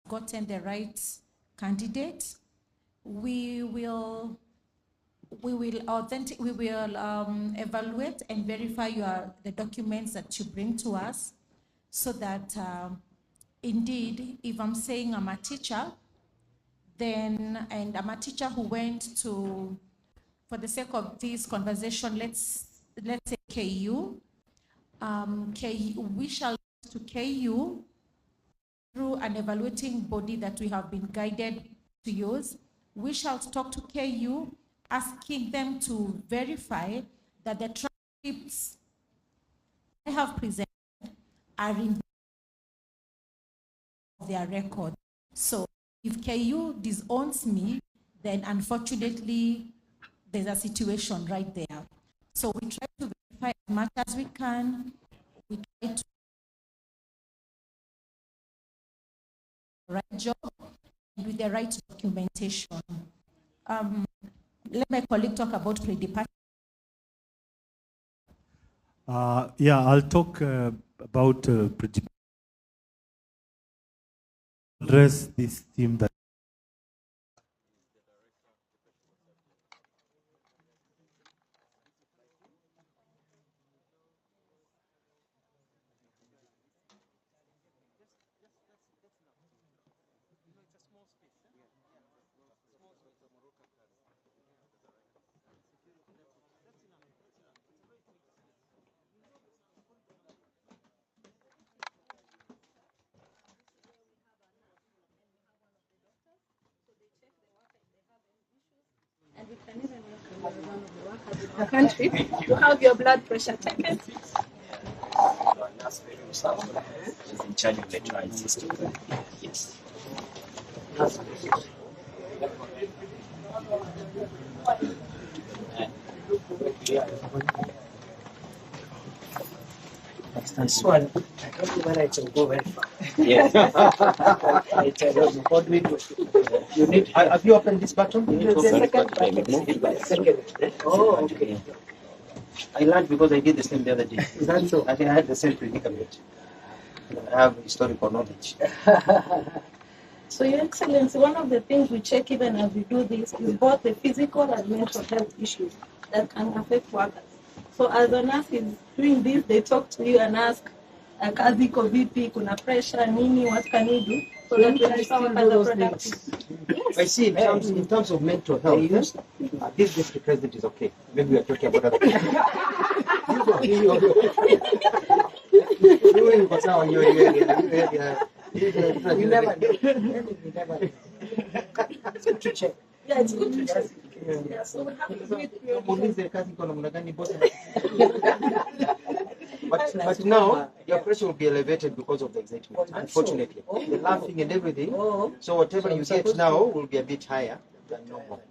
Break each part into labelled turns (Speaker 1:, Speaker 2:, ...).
Speaker 1: gotten the right candidate, we will evaluate and verify the documents that you bring to us, so that indeed, if I'm saying I'm a teacher, and I'm a teacher who went to, for the sake of this conversation, let's say KU. We shall go to KU through an evaluating body that we have been guided to use. We shall talk to KU, asking them to verify that the transcripts I have presented are in their record. So if KU disowns me, then unfortunately there's a situation right there. So we try to verify as much as we can. We try to do the right job with the right documentation. Let my colleague talk about pre-departure.
Speaker 2: Yeah, I'll talk about pre-departure. Address this theme that
Speaker 3: and we can even welcome one of the workers in our country to have your blood pressure taken.
Speaker 4: She's in charge of the trial system. Yes.
Speaker 5: This one, I don't know whether it will go very far.
Speaker 4: Yes.
Speaker 5: I tell you, what we do. You need. Have you opened this button?
Speaker 3: The second
Speaker 5: Second. Oh, okay.
Speaker 4: I learned because I did the same the other day.
Speaker 5: Is that so?
Speaker 4: I think I had the same predicament. I have historical knowledge.
Speaker 3: So, Your Excellency, one of the things we check even as we do this is both the physical and mental health issues that can affect workers. So as a nurse is doing this, they talk to you and ask, kazi iko vipi, kuna pressure, nini, what can you do? So that we ensure workers are productive.
Speaker 5: I see in terms of mental health, this district president is okay. Maybe we are talking about other things. You never know. It's good to check.
Speaker 3: Yeah, it's good to check. Yeah, so we have to
Speaker 5: But now your pressure will be elevated because of the excitement. Unfortunately, the laughing and everything. So whatever you get now will be a bit higher than normal.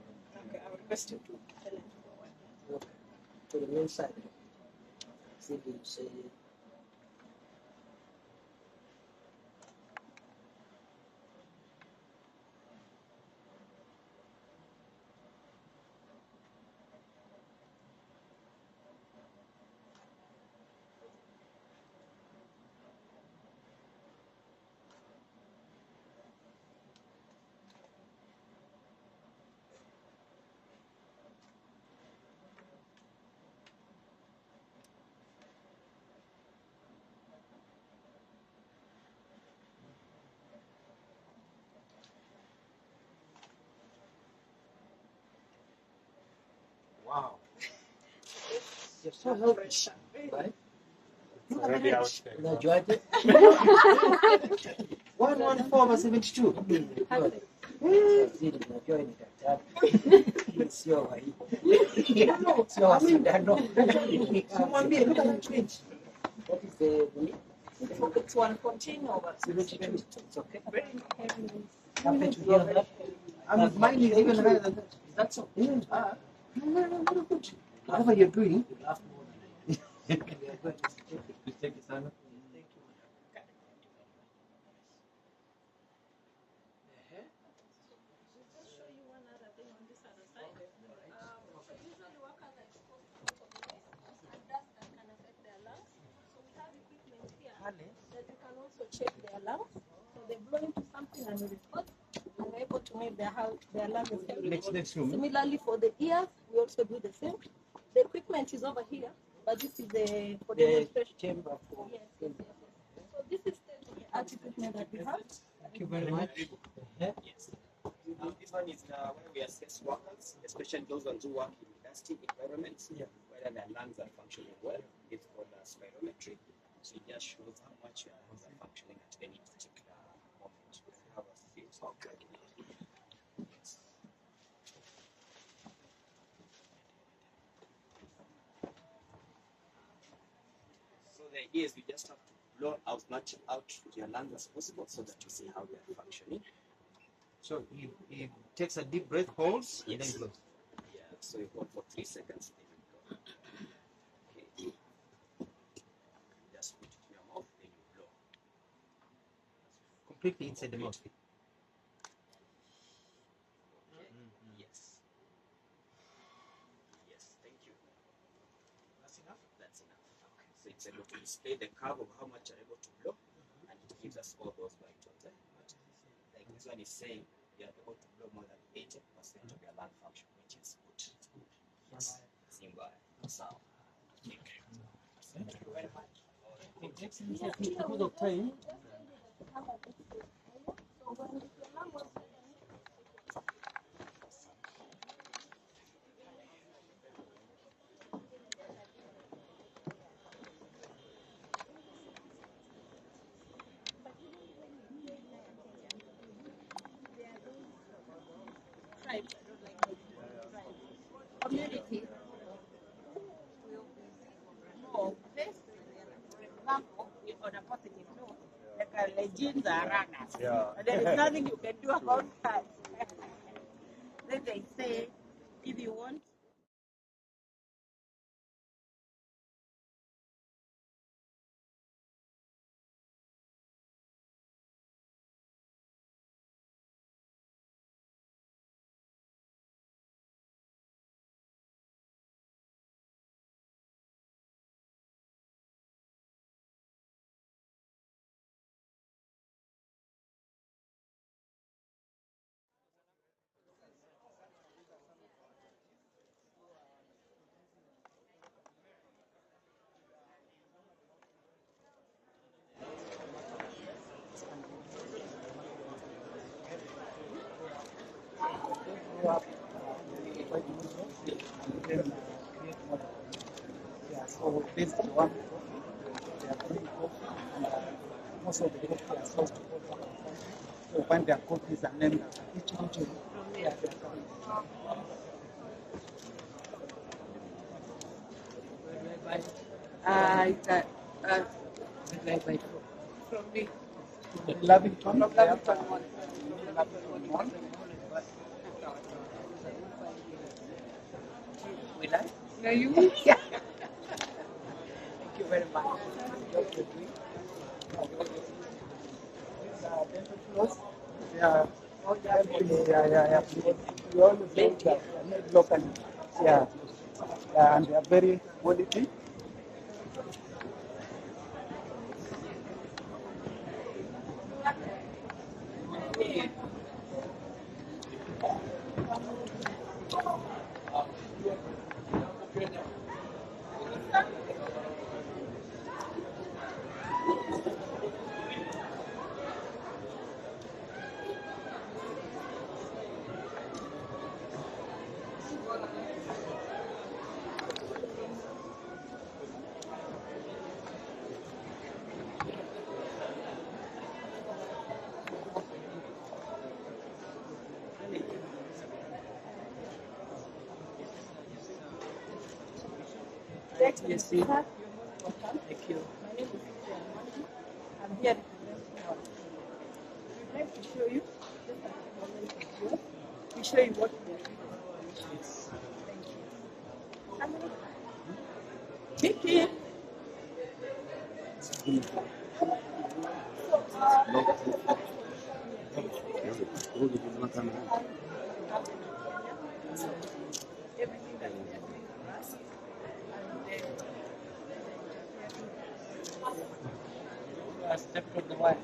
Speaker 3: Okay, I request you to the main side.
Speaker 5: Wow. You're so healthy, right?
Speaker 2: already out there.
Speaker 5: You enjoyed it? 114/72. Sio mashindano. Mwambie look at that page. What is the
Speaker 3: It's 114 over
Speaker 5: 72? It's okay.
Speaker 3: very heavy.
Speaker 5: Happy to hear that. Mine is even higher than that. That's okay. Very good. Whatever you're doing, you laugh more than I do. Thank you, Sana.
Speaker 3: That you can also check their lungs. So they blow into something and record, and we're able to make their lungs.
Speaker 5: Next room.
Speaker 3: Similarly, for the ears, we also do the same. The equipment is over here, but this is the for demonstration.
Speaker 5: Chamber for.
Speaker 3: Yes, yes, yes, yes. So this is the art equipment that we have.
Speaker 5: Thank you very much.
Speaker 4: Yes. This one is where we assess workers, especially those ones who work in dusty environments, whether their lungs are functioning well. It's called spirometry. So it just shows how much your lungs are functioning at any particular moment. We have a fit. Okay. Yes. So the idea is you just have to blow as much out your lungs as possible so that you see how they are functioning.
Speaker 5: So he takes a deep breath, holds, and
Speaker 4: Yes.
Speaker 5: then blows.
Speaker 4: Yeah, so you hold for 3 seconds, then you blow. Okay. Just put it in your mouth, then you blow.
Speaker 5: Completely inside the mouth.
Speaker 4: Okay. Yes. Yes, thank you.
Speaker 5: That's enough?
Speaker 4: That's enough. Okay. So it's able to display the curve of how much you're able to blow, and it gives us all those vitals. Like this one is saying you're able to blow more than 80% of your lung function, which is good. It's good. Yes. Simba. Sound. Thank you. Thank you very much.
Speaker 5: Because of time.
Speaker 3: Community will know this, for example, on a positive note, like the genes are runners. There is nothing you can do about that. Then they say, if you want
Speaker 6: So this is one coffee. They are doing coffee, and most of the coffee are sourced all over the country. So when their coffees are named after each region, yeah, they are coming.
Speaker 3: from me.
Speaker 6: Lavington, they have Lavington Mall.
Speaker 3: Will I? No, you will. Yeah. Thank you very much.
Speaker 6: They are helping, yeah. We always say that they are made locally. Yeah. And they are very quality.
Speaker 3: Yes, sir. You're most welcome. Thank you. My name is Jamhuri. I'm here representing our school. We'd like to show you, just a few moments of yours, we show you what we are doing. Thank you. Family. Kiki. Everything that we are doing for us.
Speaker 6: Stepped on the wire.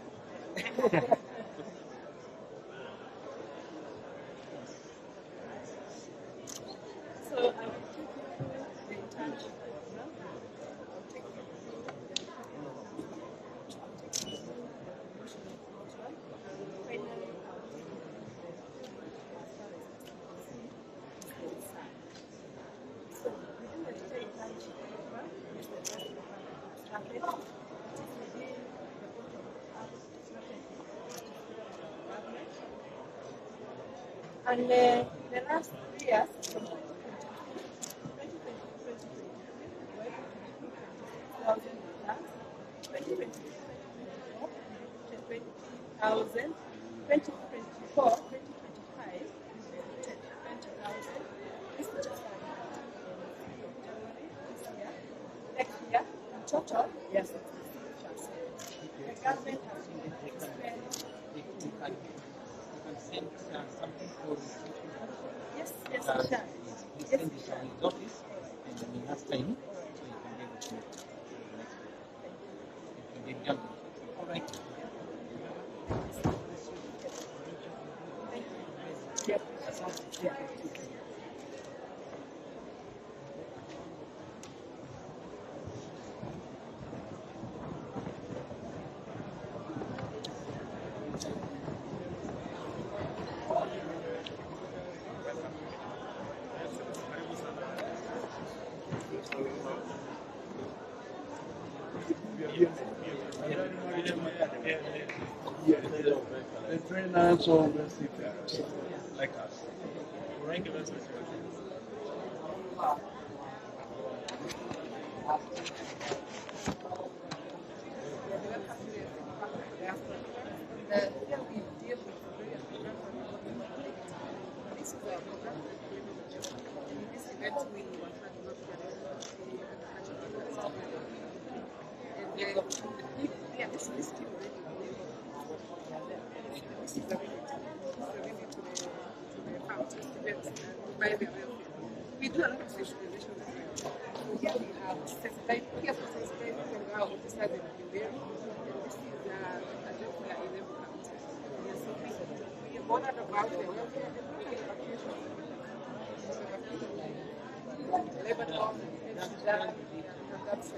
Speaker 3: And the last 3 years, from 20,000, 2024, 2025, 20,000. This is just January this year. Next year, in total, yes, it's 6%. The government has been spent.
Speaker 6: You can send something for
Speaker 3: Yes, yes, we shall.
Speaker 6: you
Speaker 3: Yes,
Speaker 6: send
Speaker 3: we
Speaker 6: it
Speaker 3: shall.
Speaker 6: on his office, and then he has time, so you can be able to make the next day. You can get done. All right.
Speaker 3: Yep.
Speaker 7: The trainers or the like us.
Speaker 8: We do a lot of socialization as well. Here we have sensitized, here for sensitizing our officers in Jamhuri, and this is a job for 11 counties. Yes, so we are bothered about the welfare and not evacuation. Lebanon, and Sudan, and that's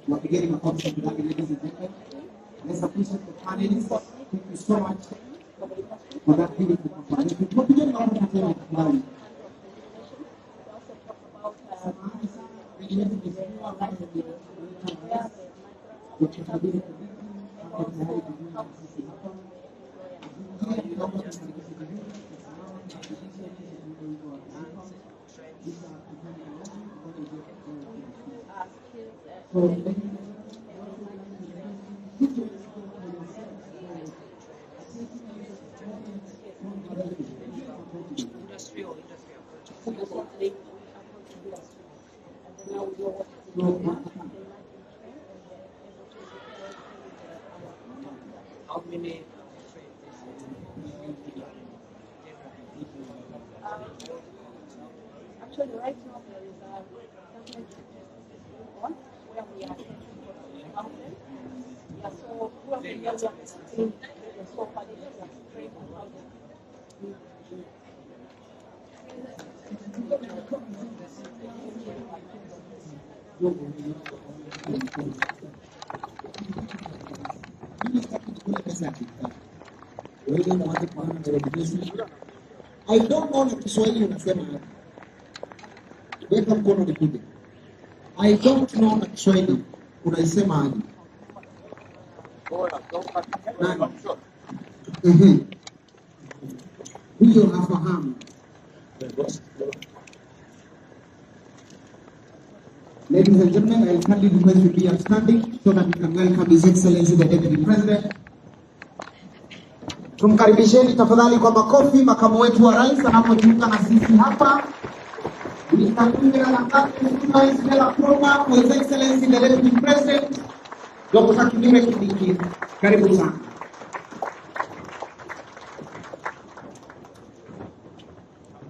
Speaker 9: We're beginning a concept, ladies and gentlemen. Let's appreciate the panelists. Thank you so much for that beautiful conversation. We're beginning our conversation now.
Speaker 6: How many
Speaker 3: Actually, right now there is a government on where we are mountain. Yeah, so who are the years of the so far they are praying about it.
Speaker 9: I don't know na Kiswahili unasema aje. Weka mkono nipige. I don't know na Kiswahili unaisema aje. Huyo hafahamu. Ladies and gentlemen, I kindly request you to be upstanding so that we can welcome His Excellency the Deputy President. Tumkaribisheni tafadhali kwa makofi makamu wetu wa rais anapojiunga na sisi hapa. His Excellency the Deputy President, Dr. KINDIKI. Karibu sana.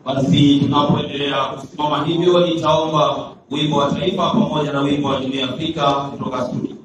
Speaker 10: Basi tunapoendelea kusimama hivyo, nitaomba wimbo wa taifa pamoja na wimbo wa Jumuiya ya Afrika kutoka studio.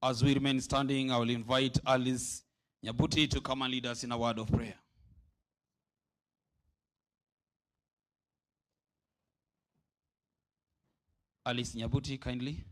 Speaker 10: As we remain standing, I will invite Alice Nyabuti to come and lead us in a word of prayer. Alice Nyabuti, kindly.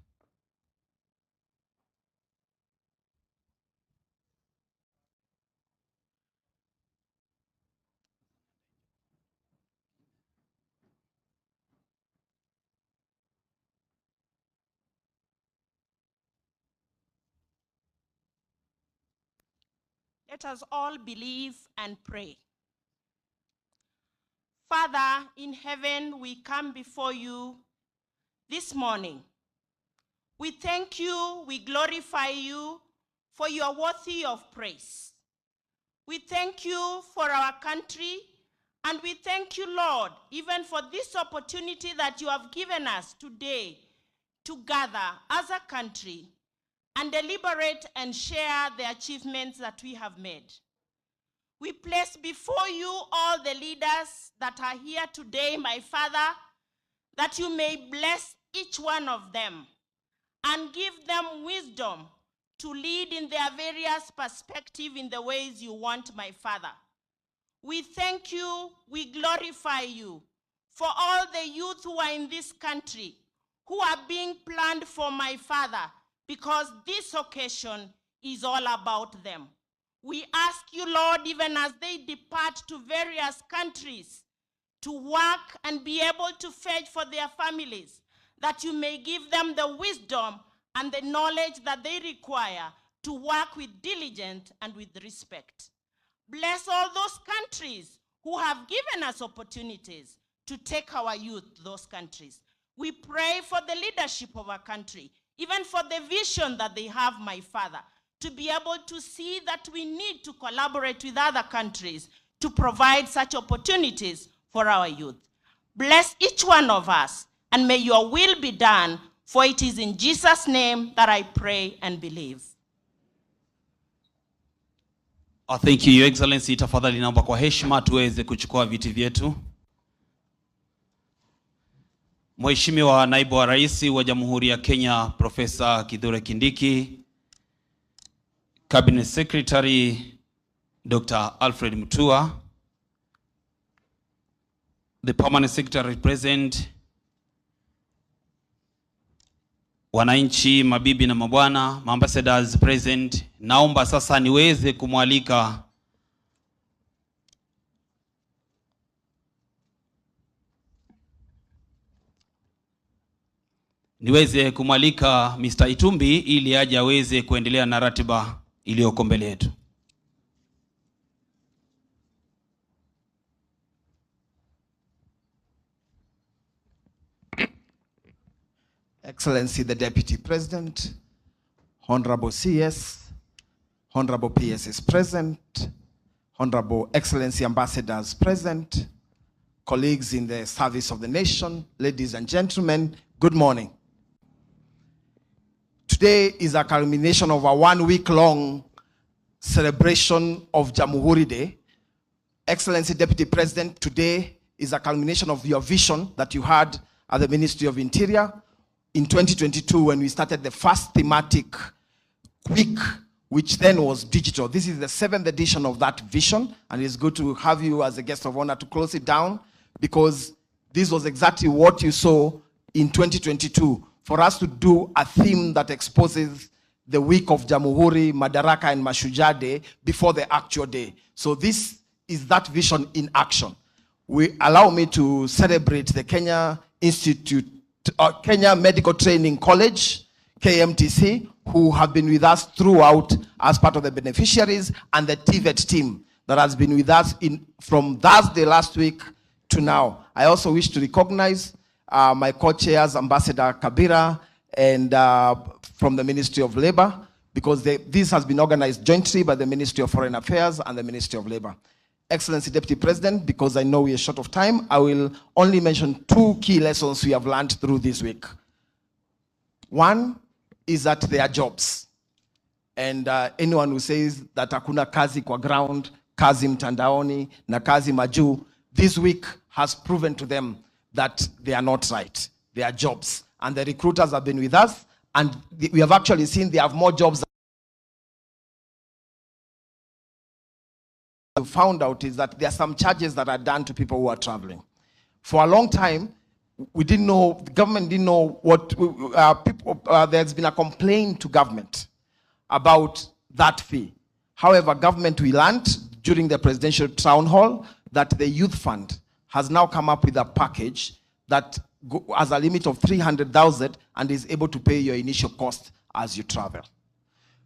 Speaker 11: Let us all believe and pray. Father in heaven, we come before you this morning. We thank you, we glorify you, for you are worthy of praise. We thank you for our country, and we thank you, Lord, even for this opportunity that you have given us today to gather as a country and deliberate and share the achievements that we have made. We place before you all the leaders that are here today, my Father, that you may bless each one of them and give them wisdom to lead in their various perspectives in the ways you want, my Father. We thank you, we glorify you for all the youth who are in this country, who are being planned for, my Father, because this occasion is all about them. We ask you, Lord, even as they depart to various countries to work and be able to fetch for their families, that you may give them the wisdom and the knowledge that they require to work with diligence and with respect. Bless all those countries who have given us opportunities to take our youth to those countries. We pray for the leadership of our country, even for the vision that they have, my Father, to be able to see that we need to collaborate with other countries to provide such opportunities for our youth. Bless each one of us, and may your will be done, for it is in Jesus' name that I pray and believe.
Speaker 10: Thank you, Your Excellency. Tafadhali naomba kwa heshima tuweze kuchukua viti vyetu. Mheshimiwa Naibu wa Rais wa Jamhuri ya Kenya, Profesa KITHURE Kindiki, Cabinet Secretary Dr. Alfred Mutua, the Permanent Secretary present, wananchi, mabibi na mabwana, ambassadors present, naomba sasa niweze kumwalika Mr. Itumbi ili aje aweze kuendelea na ratiba iliyoko mbele yetu.
Speaker 5: Excellency the Deputy President, Honorable CS, Honorable PS is present, Honorable Excellency Ambassadors present, colleagues in the service of the nation, ladies and gentlemen, good morning. Today is a culmination of a 1 week long celebration of Jamhuri Day. Excellency Deputy President, today is a culmination of your vision that you had at the Ministry of Interior in 2022 when we started the first thematic week, which then was digital. This is the 7th edition of that vision, and it's good to have you as a guest of honor to close it down, because this was exactly what you saw in 2022, for us to do a theme that exposes the week of Jamhuri, Madaraka, and Mashujaa Day before the actual day. So this is that vision in action. Allow me to celebrate the Kenya Medical Training College, KMTC, who have been with us throughout as part of the beneficiaries, and the TVET team that has been with us from Thursday last week to now. I also wish to recognize my co-chairs, Ambassador Kabira, and from the Ministry of Labor, because this has been organized jointly by the Ministry of Foreign Affairs and the Ministry of Labor. Excellency Deputy President, because I know we are short of time, I will only mention 2 key lessons we have learned through this week. One is that there are jobs. And anyone who says that hakuna kazi kwa ground, kazi mtandaoni, na kazi majuu, this week has proven to them that they are not right. There are jobs. And the recruiters have been with us, and we have actually seen they have more jobs. What we found out is that there are some charges that are done to people who are traveling. For a long time, we didn't know, the government didn't know what, there's been a complaint to government about that fee. However, government, we learned during the presidential town hall that the youth fund has now come up with a package that has a limit of 300,000 and is able to pay your initial cost as you travel.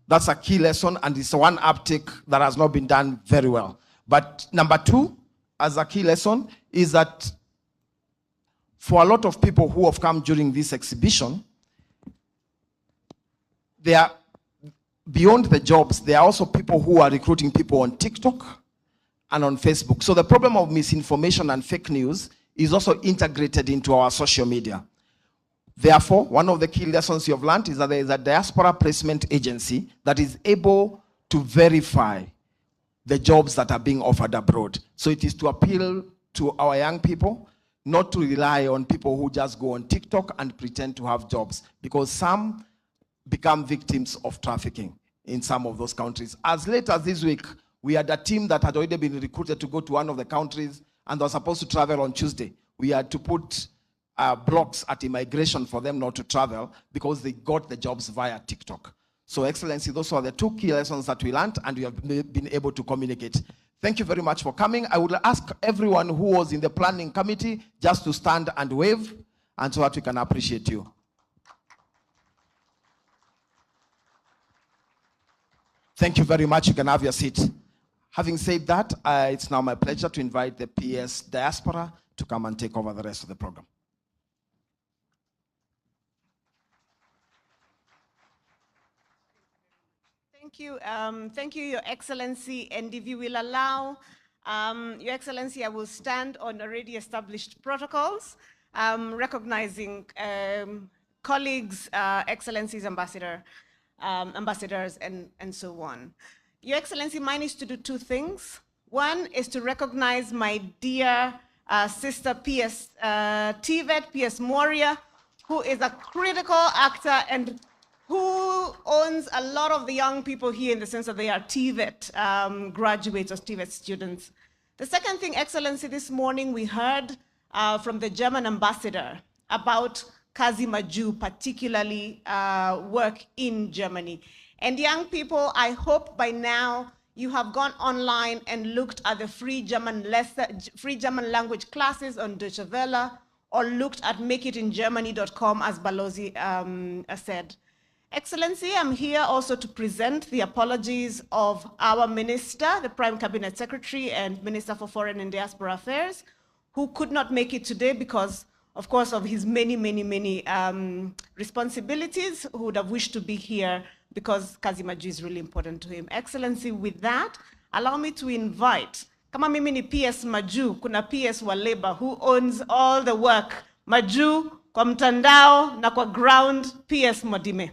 Speaker 5: That's a key lesson, and it's one uptick that has not been done very well. But number 2, as a key lesson, is that for a lot of people who have come during this exhibition, they are, beyond the jobs, there are also people who are recruiting people on TikTok and on Facebook. So the problem of misinformation and fake news is also integrated into our social media. Therefore, one of the key lessons you have learned is that there is a diaspora placement agency that is able to verify the jobs that are being offered abroad. So it is to appeal to our young people not to rely on people who just go on TikTok and pretend to have jobs, because some become victims of trafficking in some of those countries. As late as this week, we had a team that had already been recruited to go to one of the countries and was supposed to travel on Tuesday. We had to put blocks at immigration for them not to travel because they got the jobs via TikTok. So, Excellency, those are the 2 key lessons that we learned, and we have been able to communicate. Thank you very much for coming. I would ask everyone who was in the planning committee just to stand and wave, and so that we can appreciate you. Thank you very much. You can have your seat. Having said that, it's now my pleasure to invite the PS Diaspora to come and take over the rest of the program.
Speaker 12: Thank you, Your Excellency. And if you will allow, Your Excellency, I will stand on already established protocols. recognizing colleagues, excellencies, ambassadors, and so on. Your Excellency, mine is to do two things. One is to recognize my dear sister PS TVET, PS Moria, who is a critical actor and who owns a lot of the young people here in the sense that they are TVET graduates or TVET students. The second thing, Excellency, this morning we heard from the German ambassador about Kazi Maju, particularly work in Germany. And young people, I hope by now you have gone online and looked at the free German language classes on Deutsche Welle, or looked at makeitingermany.com, as Balozi said. Excellency, I'm here also to present the apologies of our minister, the Prime Cabinet Secretary and Minister for Foreign and Diaspora Affairs, who could not make it today because, of course, of his many responsibilities, who would have wished to be here because Kazi Maju is really important to him. Excellency, with that, allow me to invite, kama mimi ni PS Maju, kuna PS wa labor who owns all the work. Maju, kwa mtandao, na kwa ground, PS Modime.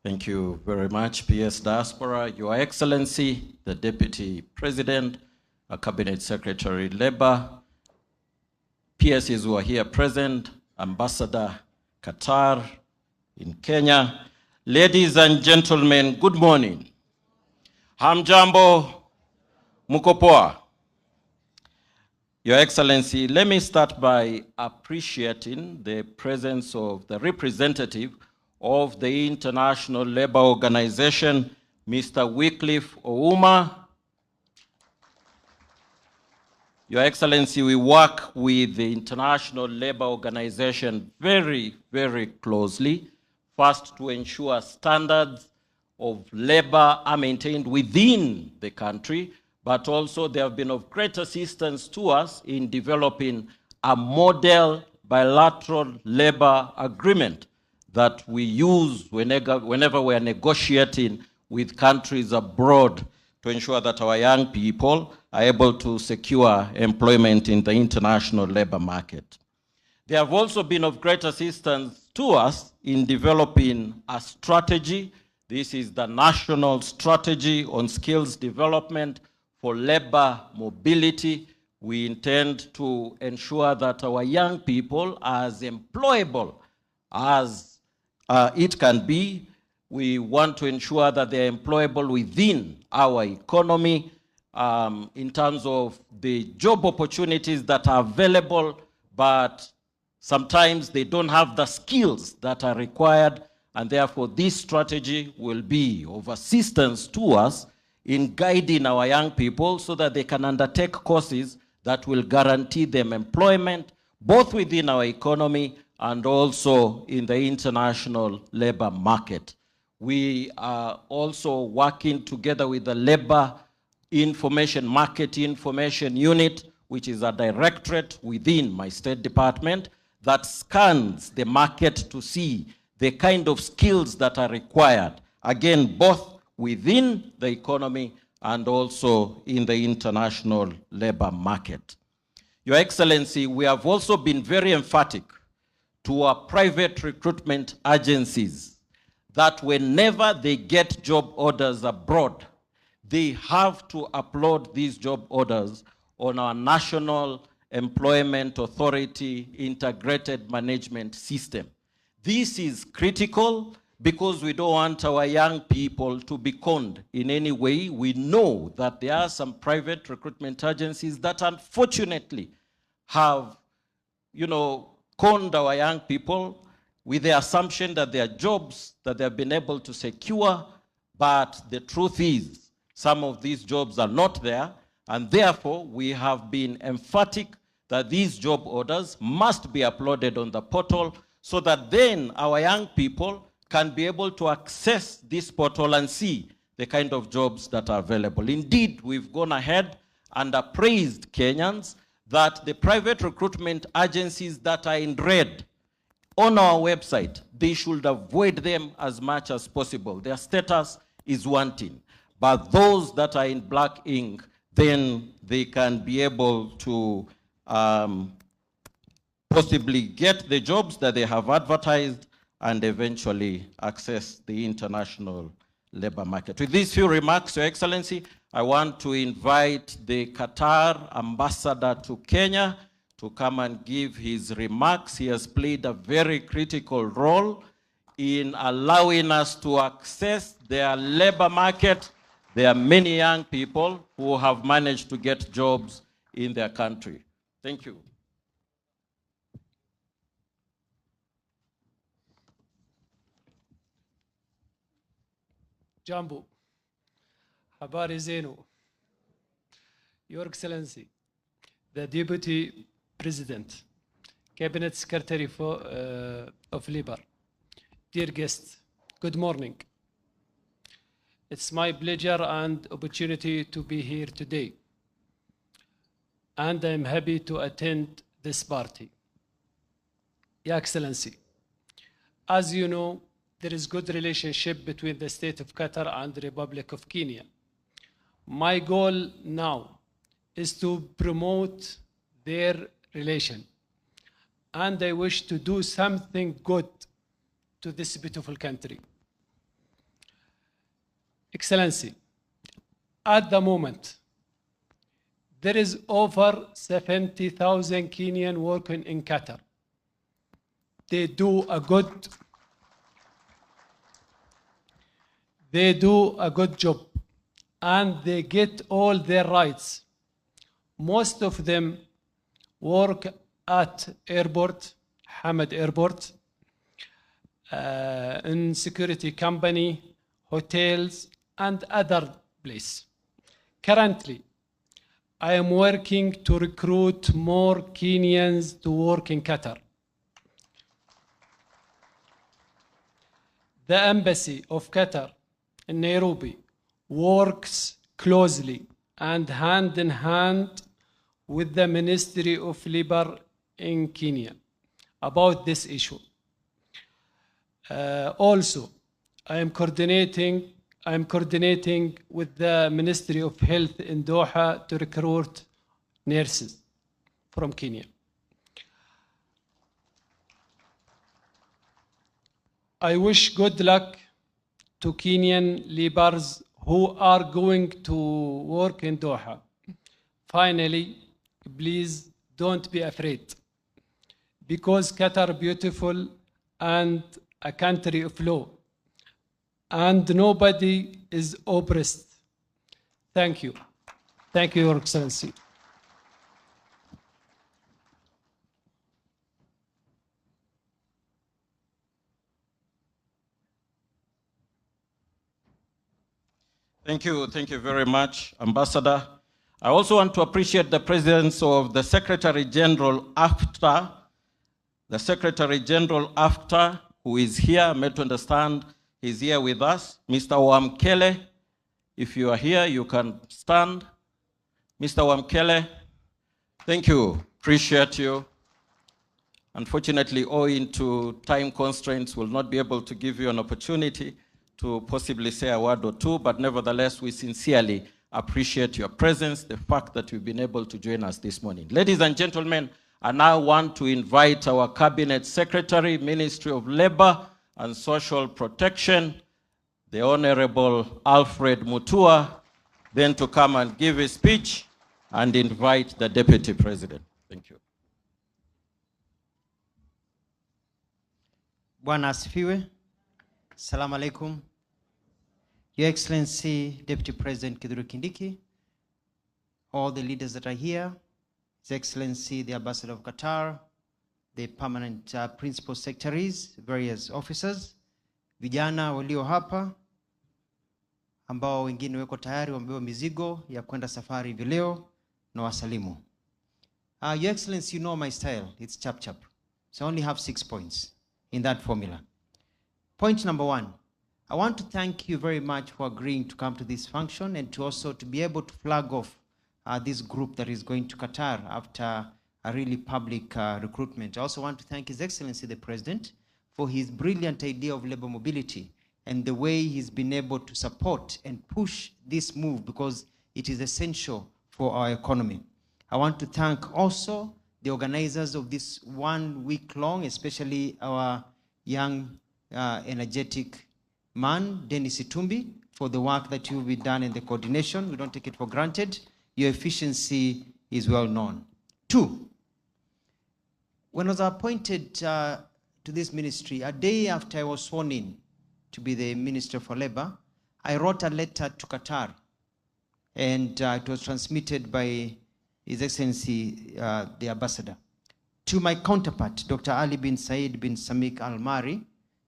Speaker 13: Thank you very much, PS Diaspora. Your Excellency, the Deputy President, Cabinet Secretary Labor, PSs who are here present, Ambassador Qatar in Kenya. Ladies and gentlemen, good morning. Hamjambo, mukopoa. Your Excellency, let me start by appreciating the presence of the representative of the International Labour Organization, Mr. Wycliffe Ouma. Your Excellency, we work with the International Labour Organization very closely, first to ensure standards of labor are maintained within the country, but also they have been of great assistance to us in developing a model bilateral labor agreement that we use whenever we are negotiating with countries abroad to ensure that our young people are able to secure employment in the international labor market. They have also been of great assistance to us in developing a strategy. This is the National Strategy on Skills Development for Labor Mobility. We intend to ensure that our young people are as employable as it can be. We want to ensure that they're employable within our economy in terms of the job opportunities that are available, but sometimes they don't have the skills that are required, and therefore this strategy will be of assistance to us in guiding our young people so that they can undertake courses that will guarantee them employment, both within our economy and also in the international labor market. We are also working together with the Labor Market Information Unit, which is a directorate within my State Department that scans the market to see the kind of skills that are required, again, both within the economy and also in the international labor market. Your Excellency, we have also been very emphatic to our private recruitment agencies that whenever they get job orders abroad, they have to upload these job orders on our National Employment Authority Integrated Management System. This is critical because we don't want our young people to be conned in any way. We know that there are some private recruitment agencies that unfortunately have, conned our young people with the assumption that there are jobs that they have been able to secure, but the truth is some of these jobs are not there, and therefore we have been emphatic that these job orders must be uploaded on the portal so that then our young people can be able to access this portal and see the kind of jobs that are available. Indeed, we've gone ahead and appraised Kenyans that the private recruitment agencies that are in red on our website, they should avoid them as much as possible. Their status is wanting. But those that are in black ink, then they can be able to possibly get the jobs that they have advertised and eventually access the international labor market. With these few remarks, Your Excellency, I want to invite the Qatar ambassador to Kenya to come and give his remarks. He has played a very critical role in allowing us to access their labor market. There are many young people who have managed to get jobs in their country. Thank you.
Speaker 14: Jambo, habari zenu. Your Excellency, the Deputy President, Cabinet Secretary of Labor, dear guests, good morning. It's my pleasure and opportunity to be here today, and I'm happy to attend this party. Your Excellency, as you know, there is good relationship between the State of Qatar and the Republic of Kenya. My goal now is to promote their relation, and I wish to do something good to this beautiful country. Excellency, at the moment, there is over 70,000 Kenyan working in Qatar. They do a good job, and they get all their rights. Most of them work at airport, Hamad Airport, in security company, hotels, and other places. Currently, I am working to recruit more Kenyans to work in Qatar. The Embassy of Qatar in Nairobi works closely and hand in hand with the Ministry of Labor in Kenya about this issue. Also, I am coordinating with the Ministry of Health in Doha to recruit nurses from Kenya. I wish good luck to Kenyan laborers who are going to work in Doha. Finally, please don't be afraid, because Qatar is beautiful and a country of law, and nobody is oppressed. Thank you. Thank you, Your Excellency.
Speaker 13: Thank you very much, Ambassador. I also want to appreciate the presence of the Secretary General AFTA, who is here. I'm made to understand he's here with us. Mr. Wamkele, if you are here, you can stand. Mr. Wamkele, thank you, appreciate you. Unfortunately, owing to time constraints, we'll not be able to give you an opportunity to possibly say a word or two, but nevertheless, we sincerely appreciate your presence, the fact that you've been able to join us this morning. Ladies and gentlemen, I now want to invite our Cabinet Secretary, Ministry of Labor and Social Protection, the Honorable Alfred Mutua, then to come and give a speech and invite the Deputy President. Thank you.
Speaker 15: Bwana asifiwe. Assalamu alaikum. Your Excellency, Deputy President KITHURE Kindiki, all the leaders that are here, His Excellency, the Ambassador of Qatar, the permanent principal secretaries, various officers, vijana walio hapa, ambao wengine weko tayari wamebeba mizigo ya kwenda safari hivi leo, na wasalimu. Your Excellency, you know my style, it's chap chap. So I only have 6 points in that formula. Point number 1, I want to thank you very much for agreeing to come to this function and to also to be able to flag off this group that is going to Qatar after a really public recruitment. I also want to thank His Excellency the President for his brilliant idea of labor mobility and the way he's been able to support and push this move because it is essential for our economy. I want to thank also the organizers of this 1 week long, especially our young, energetic man, Dennis Itumbi, for the work that you've been done in the coordination. We don't take it for granted. Your efficiency is well known. 2, when I was appointed to this ministry, a day after I was sworn in to be the Minister for Labor, I wrote a letter to Qatar, and it was transmitted by His Excellency, the Ambassador, to my counterpart, Dr. Ali bin Said bin Samik Al-Mari,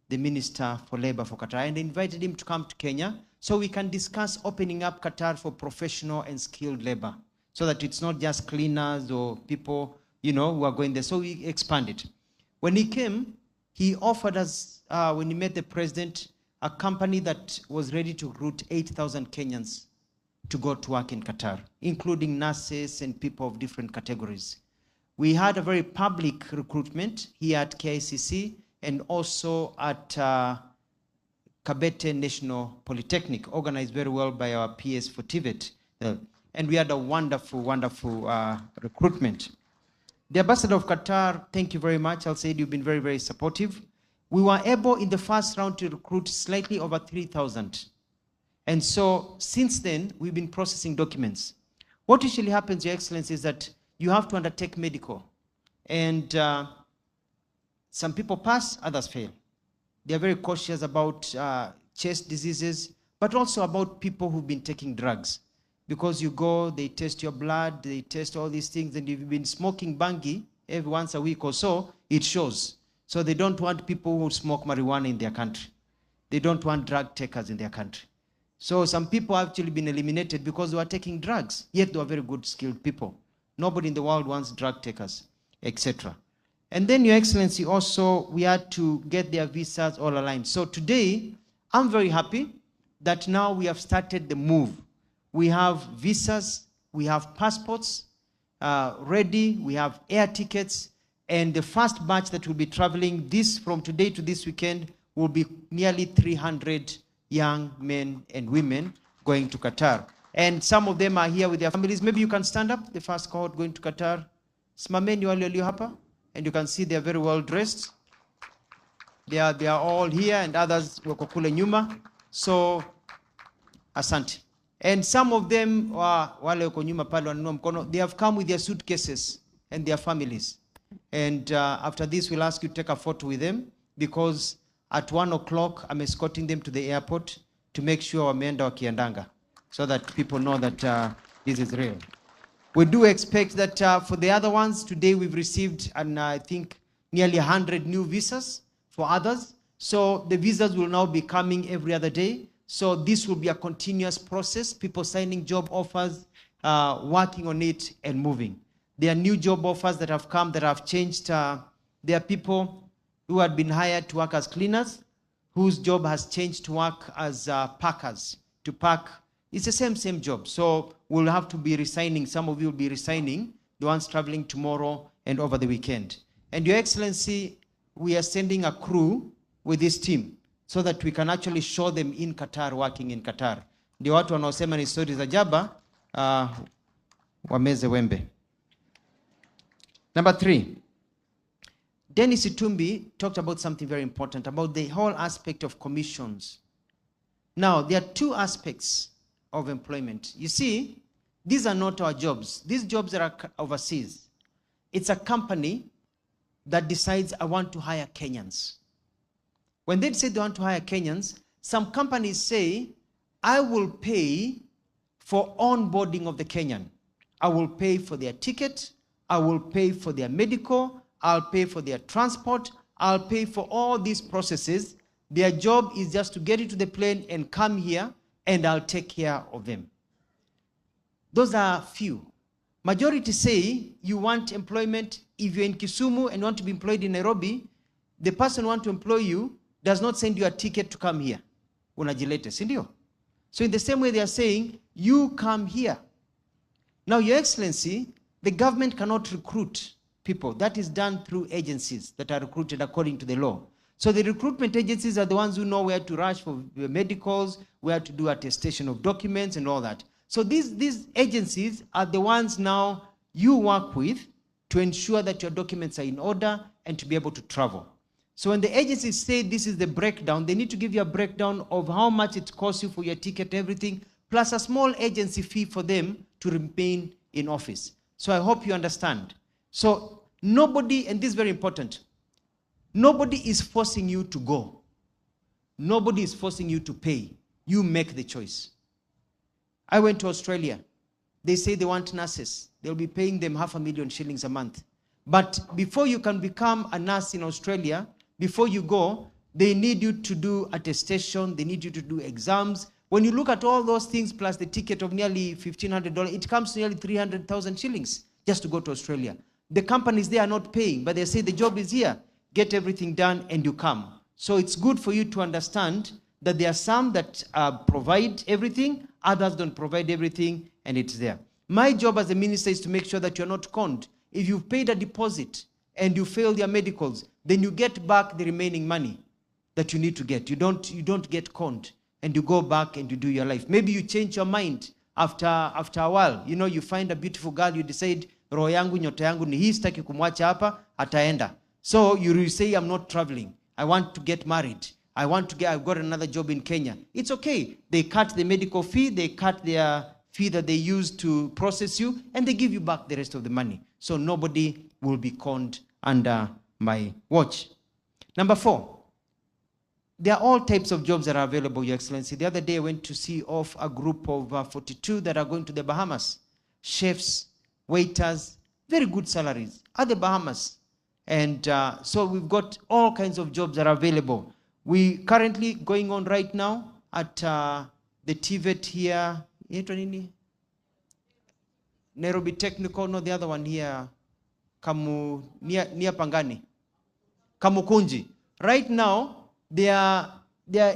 Speaker 15: the Minister for Labor for Qatar, and invited him to come to Kenya so we can discuss opening up Qatar for professional and skilled labor, so that it's not just cleaners or people, who are going there. So we expanded. When he came, he offered us, when he met the president, a company that was ready to recruit 8,000 Kenyans to go to work in Qatar, including nurses and people of different categories. We had a very public recruitment here at KICC and also at Kabete National Polytechnic, organized very well by our PS for TVET. And we had a wonderful, wonderful recruitment. The Ambassador of Qatar, thank you very much. I'll say you've been very, very supportive. We were able in the first round to recruit slightly over 3,000. And so since then, we've been processing documents. What usually happens, Your Excellency, is that you have to undertake medical. And some people pass, others fail. They're very cautious about chest diseases, but also about people who've been taking drugs. Because you go, they test your blood, they test all these things, and if you've been smoking bangi every once a week or so, it shows. So they don't want people who smoke marijuana in their country. They don't want drug takers in their country. So some people have actually been eliminated because they were taking drugs, yet they were very good, skilled people. Nobody in the world wants drug takers, etc. And then, Your Excellency, also, we had to get their visas all aligned. So today, I'm very happy that now we have started the move. We have visas, we have passports ready, we have air tickets, and the first batch that will be traveling from today to this weekend will be nearly 300 young men and women going to Qatar. And some of them are here with their families. Maybe you can stand up, the first cohort going to Qatar. Simameni wale walio hapa, and you can see they're very well dressed. They are all here, and others wako kule nyuma. So, asante. And some of them, wale wako nyuma pale wanunua mkono, they have come with their suitcases and their families. And after this, we'll ask you to take a photo with them, because at 1 o'clock, I'm escorting them to the airport to make sure wameenda wakiandanga, so that people know that this is real. We do expect that for the other ones, today we've received, I think, nearly 100 new visas for others. So the visas will now be coming every other day. So this will be a continuous process, people signing job offers, working on it and moving. There are new job offers that have come that have changed. There are people who had been hired to work as cleaners, whose job has changed to work as packers, to pack. It's the same job. So we'll have to be resigning. Some of you will be resigning, the ones traveling tomorrow and over the weekend. And Your Excellency, we are sending a crew with this team so that we can actually show them in Qatar, working in Qatar. Ndio watu wanaosema ni stories za jaba, wameze wembe. Number 3. Dennis Itumbi talked about something very important, about the whole aspect of commissions. Now, there are 2 aspects of employment. You see, these are not our jobs. These jobs are overseas. It's a company that decides, I want to hire Kenyans. When they say they want to hire Kenyans, some companies say, I will pay for onboarding of the Kenyan. I will pay for their ticket. I will pay for their medical. I'll pay for their transport. I'll pay for all these processes. Their job is just to get into the plane and come here, and I'll take care of them. Those are few. Majority say you want employment. If you're in Kisumu and want to be employed in Nairobi, the person who wants to employ you does not send you a ticket to come here. Unajilete, sindio? So in the same way they are saying, you come here. Now, Your Excellency, the government cannot recruit people. That is done through agencies that are recruited according to the law. So the recruitment agencies are the ones who know where to rush for medicals, where to do attestation of documents and all that. So these agencies are the ones now you work with to ensure that your documents are in order and to be able to travel. So when the agencies say this is the breakdown, they need to give you a breakdown of how much it costs you for your ticket, everything, plus a small agency fee for them to remain in office. So I hope you understand. So nobody, and this is very important, nobody is forcing you to go. Nobody is forcing you to pay. You make the choice. I went to Australia. They say they want nurses. They'll be paying them 500,000 shillings a month. But before you can become a nurse in Australia, before you go, they need you to do attestation, they need you to do exams. When you look at all those things plus the ticket of nearly $1,500, it comes to nearly 300,000 shillings just to go to Australia. The companies, they are not paying, but they say the job is here. Get everything done and you come. So it's good for you to understand that there are some that provide everything, others don't provide everything, and it's there. My job as a minister is to make sure that you're not conned. If you've paid a deposit and you failed your medicals, then you get back the remaining money that you need to get. You don't get conned, and you go back and you do your life. Maybe you change your mind after a while. You know, you find a beautiful girl, you decide, roho yangu, nyota yangu ni hii, sitaki kumwacha hapa, ataenda. So you say, I'm not traveling. I want to get married. I've got another job in Kenya. It's okay. They cut the medical fee, they cut their fee that they use to process you, and they give you back the rest of the money. So nobody will be conned under my watch. Number 4, there are all types of jobs that are available, Your Excellency. The other day I went to see off a group of 42 that are going to the Bahamas. Chefs, waiters, very good salaries at the Bahamas. And so we've got all kinds of jobs that are available. We currently going on right now at the TVET here, Nairobi Technical, no, the other one here, near Pangani, Kamukunji. Right now, they are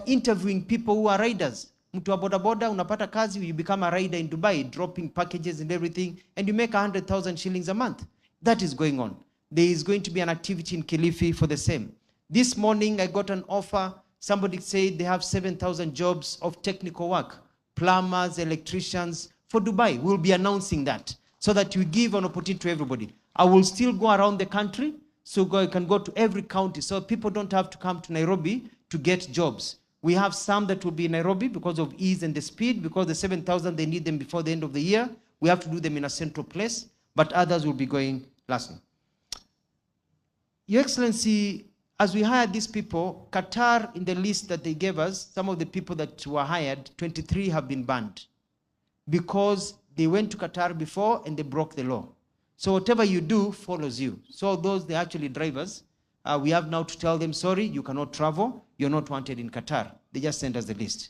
Speaker 15: interviewing people who are riders. Mtu wa boda boda, unapata kazi, you become a rider in Dubai, dropping packages and everything, and you make 100,000 shillings a month. That is going on. There is going to be an activity in Kilifi for the same. This morning, I got an offer. Somebody said they have 7,000 jobs of technical work, plumbers, electricians for Dubai. We'll be announcing that so that you give an opportunity to everybody. I will still go around the country, so I can go to every county, so people don't have to come to Nairobi to get jobs. We have some that will be in Nairobi because of ease and the speed, because the 7,000, they need them before the end of the year. We have to do them in a central place, but others will be going last. Your Excellency, as we hired these people, Qatar, in the list that they gave us, some of the people that were hired, 23 have been banned because they went to Qatar before and they broke the law. So whatever you do follows you. So those, they're actually drivers. We have now to tell them, sorry, you cannot travel. You're not wanted in Qatar. They just sent us the list.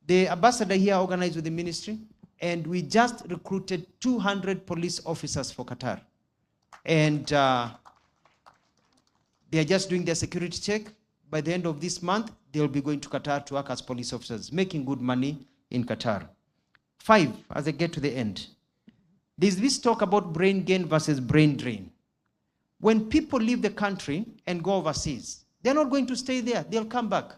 Speaker 15: The ambassador here organized with the ministry, and we just recruited 200 police officers for Qatar. And they are just doing their security check. By the end of this month, they'll be going to Qatar to work as police officers, making good money in Qatar. 5, as I get to the end. There's this talk about brain gain versus brain drain. When people leave the country and go overseas, they're not going to stay there. They'll come back.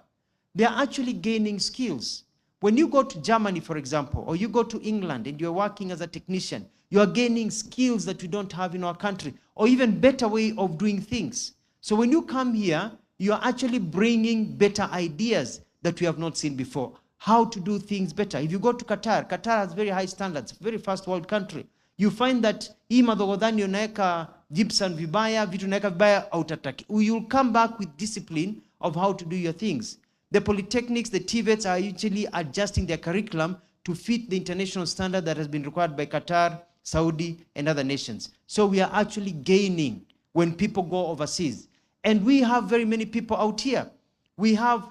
Speaker 15: They're actually gaining skills. When you go to Germany, for example, or you go to England and you're working as a technician, you are gaining skills that we don't have in our country, or even better way of doing things. So when you come here, you are actually bringing better ideas that we have not seen before. How to do things better. If you go to Qatar, Qatar has very high standards, very first world country. You find that hii madhogodhani unaeka gypsum vibaya, vitu unaeka vibaya, autataki. You'll come back with discipline of how to do your things. The polytechnics, the TVETs are usually adjusting their curriculum to fit the international standard that has been required by Qatar, Saudi, and other nations. So we are actually gaining when people go overseas. And we have very many people out here. We have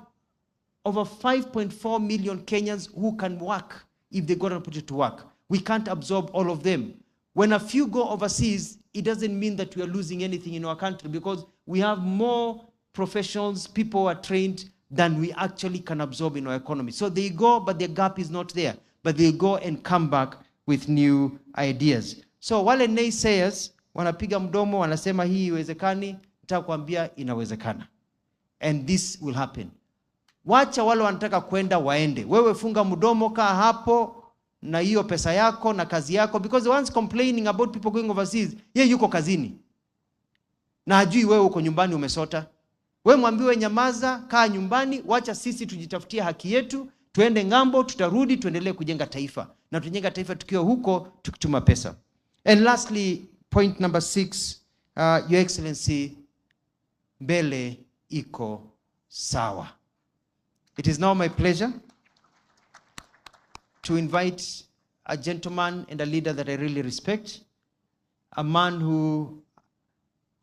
Speaker 15: over 5.4 million Kenyans who can work if they got an opportunity to work. We can't absorb all of them. When a few go overseas, it doesn't mean that we are losing anything in our country, because we have more professionals, people who are trained, than we actually can absorb in our economy. So they go, but the gap is not there. But they go and come back with new ideas. So wale naysayers, wanapiga mdomo, wanasema hii iwezekani, nitakwambia inawezekana. and this will happen. Wacha wale wanataka kwenda waende. Wewe funga mdomo, kaa hapo na hiyo pesa yako na kazi yako, because the ones complaining about people going overseas, yeye yuko kazini na hajui wewe uko nyumbani umesota. Wewe mwambiwe nyamaza, kaa nyumbani, wacha sisi tujitafutie haki yetu, tuende ngambo, tutarudi, tuendelee kujenga taifa. Na tujenga taifa tukiwa huko, tukituma pesa. And lastly, point number 6, Your Excellency, mbele iko sawa. It is now my pleasure to invite a gentleman and a leader that I really respect, a man who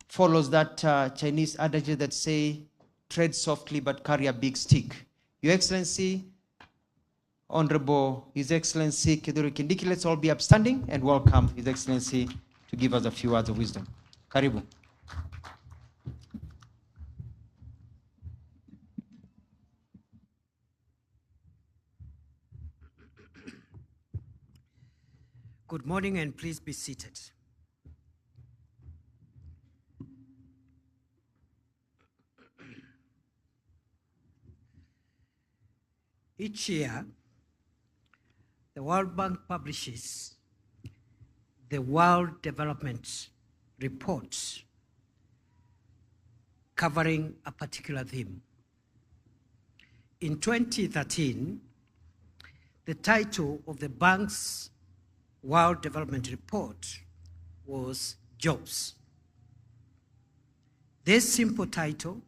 Speaker 15: follows that Chinese adage that say, tread softly but carry a big stick. Your Excellency, Honorable His Excellency KITHURE KINDIKI, let's all be upstanding and welcome His Excellency to give us a few words of wisdom. Karibu.
Speaker 16: Good morning, and please be seated. Each year, the World Bank publishes the World Development Report covering a particular theme. In 2013, the title of the bank's World Development Report was Jobs. This simple title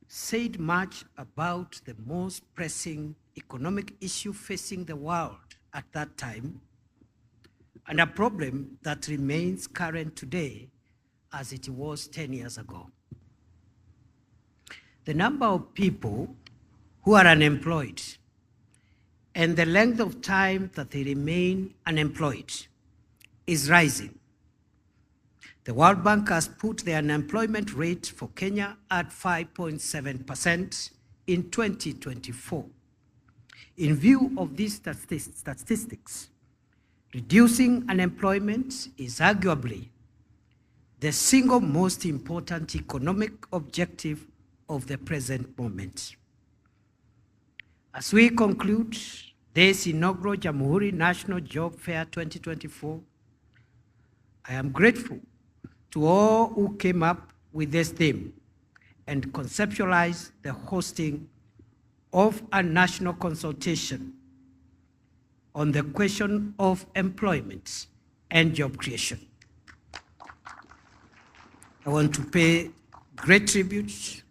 Speaker 16: said much about the most pressing economic issue facing the world at that time, and a problem that remains current today as it was 10 years ago. The number of people who are unemployed and the length of time that they remain unemployed is rising. The World Bank has put the unemployment rate for Kenya at 5.7% in 2024. In view of these statistics, reducing unemployment is arguably the single most important economic objective of the present moment. As we conclude this inaugural Jamhuri National Job Fair 2024, I am grateful to all who came up with this theme and conceptualized the hosting of a national consultation on the question of employment and job creation. I want to pay great tribute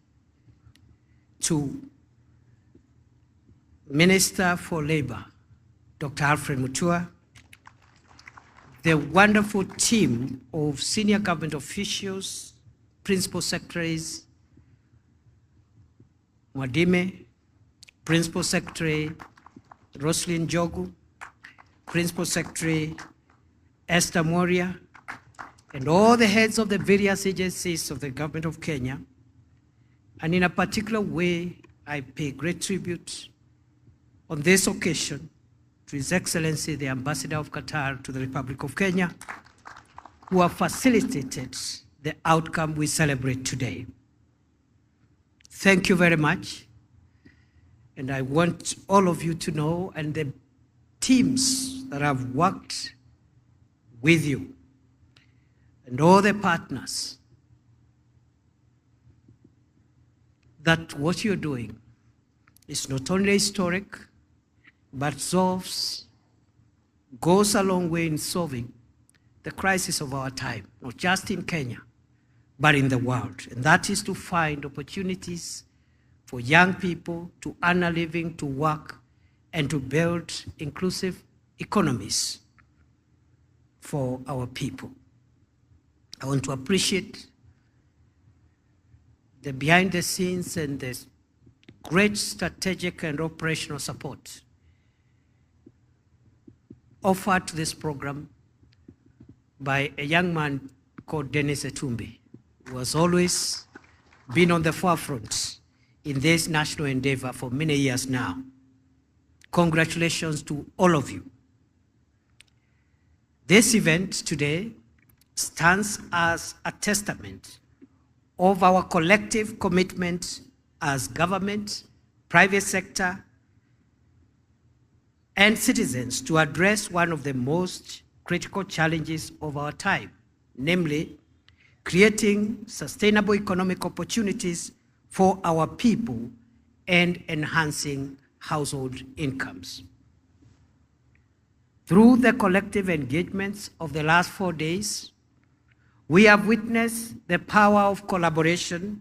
Speaker 16: to Minister for Labor, Dr. Alfred Mutua, the wonderful team of senior government officials, principal secretaries, Mwadime, Principal Secretary Roslyn Jogu, Principal Secretary Esther Moria, and all the heads of the various agencies of the government of Kenya. And in a particular way, I pay great tribute on this occasion to His Excellency, the Ambassador of Qatar to the Republic of Kenya, who have facilitated the outcome we celebrate today. Thank you very much. And I want all of you to know, and the teams that have worked with you, and all the partners, that what you're doing is not only historic, but goes a long way in solving the crisis of our time, not just in Kenya, but in the world. And that is to find opportunities for young people to earn a living, to work, and to build inclusive economies for our people. I want to appreciate the behind the scenes and the great strategic and operational support offered to this program by a young man called Dennis Etumbi, who has always been on the forefront in this national endeavor for many years now. Congratulations to all of you. This event today stands as a testament of our collective commitment as government, private sector, and citizens to address one of the most critical challenges of our time, namely creating sustainable economic opportunities for our people and enhancing household incomes. Through the collective engagements of the last 4 days, we have witnessed the power of collaboration,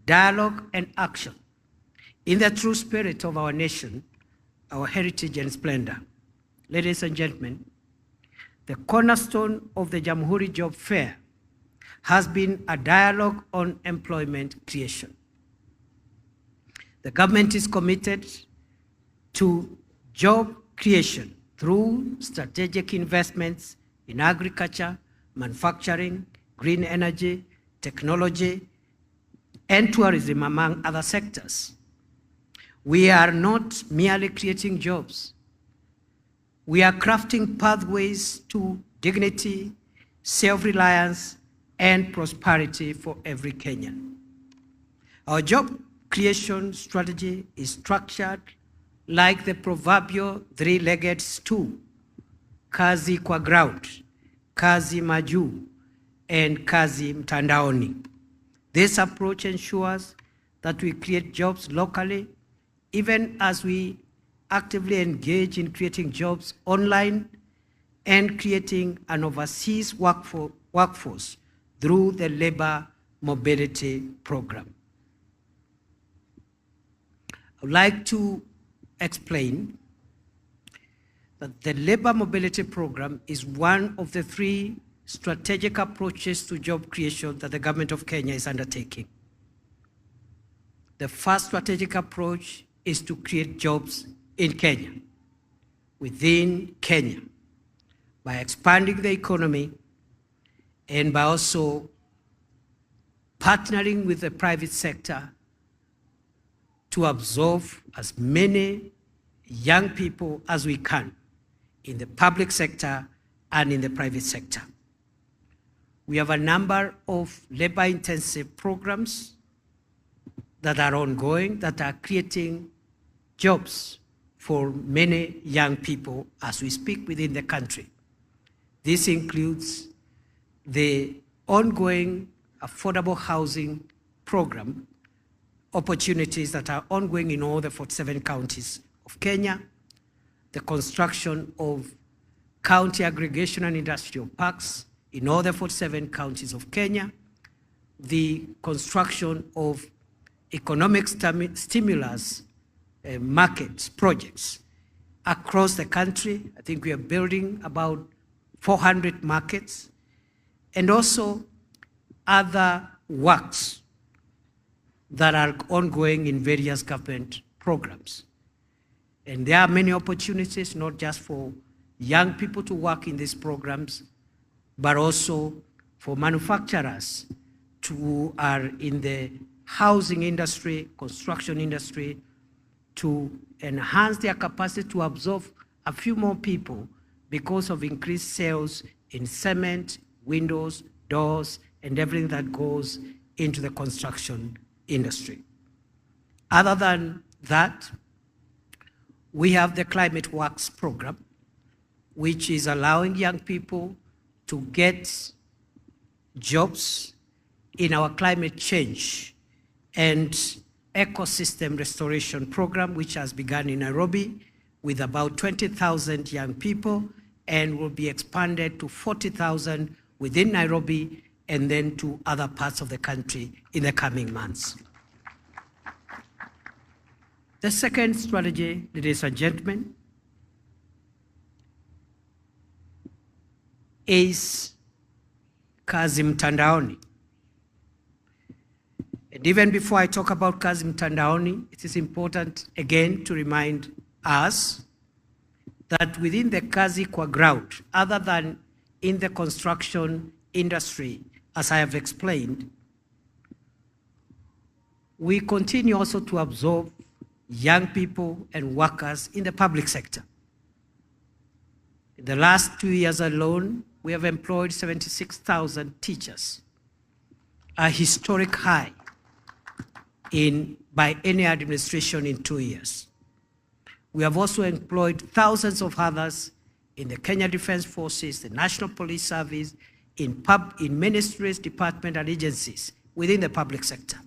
Speaker 16: dialogue, and action in the true spirit of our nation, our heritage and splendor. Ladies and gentlemen, the cornerstone of the Jamhuri Job Fair has been a dialogue on employment creation. The government is committed to job creation through strategic investments in agriculture, manufacturing, green energy, technology, and tourism, among other sectors. We are not merely creating jobs. We are crafting pathways to dignity, self-reliance, and prosperity for every Kenyan. Our job creation strategy is structured like the proverbial three-legged stool: kazi kwa ground, kazi majuu, and kazi mtandaoni. This approach ensures that we create jobs locally, even as we actively engage in creating jobs online and creating an overseas workforce through the labor mobility program. I would like to explain that the labor mobility program is one of the 3 strategic approaches to job creation that the government of Kenya is undertaking. The first strategic approach is to create jobs in Kenya, within Kenya, by expanding the economy and by also partnering with the private sector to absorb as many young people as we can in the public sector and in the private sector. We have a number of labor-intensive programs that are ongoing, that are creating jobs for many young people as we speak within the country. This includes the ongoing affordable housing program, opportunities that are ongoing in all the 47 counties of Kenya, the construction of county aggregation and industrial parks in all the 47 counties of Kenya, the construction of economic stimulus markets projects across the country. I think we are building about 400 markets, and also other works that are ongoing in various government programs. And there are many opportunities, not just for young people to work in these programs, but also for manufacturers who are in the housing industry, construction industry, to enhance their capacity to absorb a few more people because of increased sales in cement, windows, doors, and everything that goes into the construction industry. Other than that, we have the Climate Works program, which is allowing young people to get jobs in our climate change and ecosystem restoration program, which has begun in Nairobi with about 20,000 young people and will be expanded to 40,000 within Nairobi and then to other parts of the country in the coming months. The second strategy, ladies and gentlemen, is kazi mtandaoni. And even before I talk about kazi mtandaoni, it is important again to remind us that within the kazi kwa ground, other than in the construction industry, as I have explained, we continue also to absorb young people and workers in the public sector. In the last 2 years alone, we have employed 76,000 teachers a historic high by any administration in 2 years. We have also employed thousands of others in the Kenya Defense Forces, the National Police Service, in ministries, departments, and agencies within the public sector.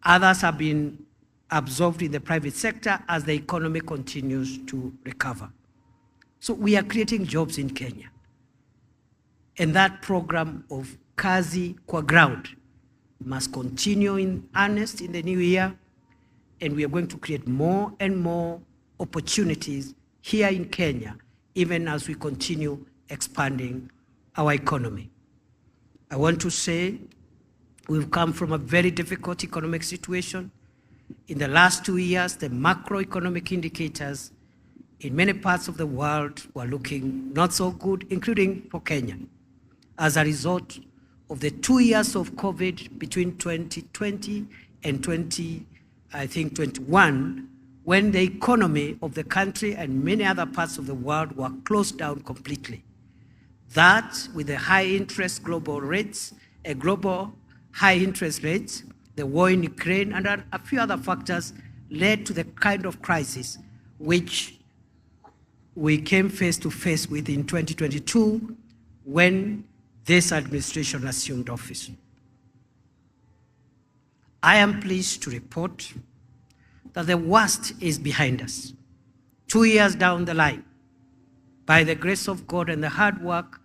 Speaker 16: Others have been absorbed in the private sector as the economy continues to recover. So we are creating jobs in Kenya. And that program of Kazi Kwa Ground must continue in earnest in the new year, and we are going to create more and more opportunities here in Kenya, even as we continue expanding our economy. I want to say we've come from a very difficult economic situation. In the last 2 years, the macroeconomic indicators in many parts of the world were looking not so good, including for Kenya, as a result of the 2 years of COVID between 2020 and 2021, when the economy of the country and many other parts of the world were closed down completely. That, with the high interest global rates, global high interest rates, the war in Ukraine, and a few other factors led to the kind of crisis which we came face to face with in 2022 when this administration assumed office. I am pleased to report that the worst is behind us. 2 years down the line, by the grace of God and the hard work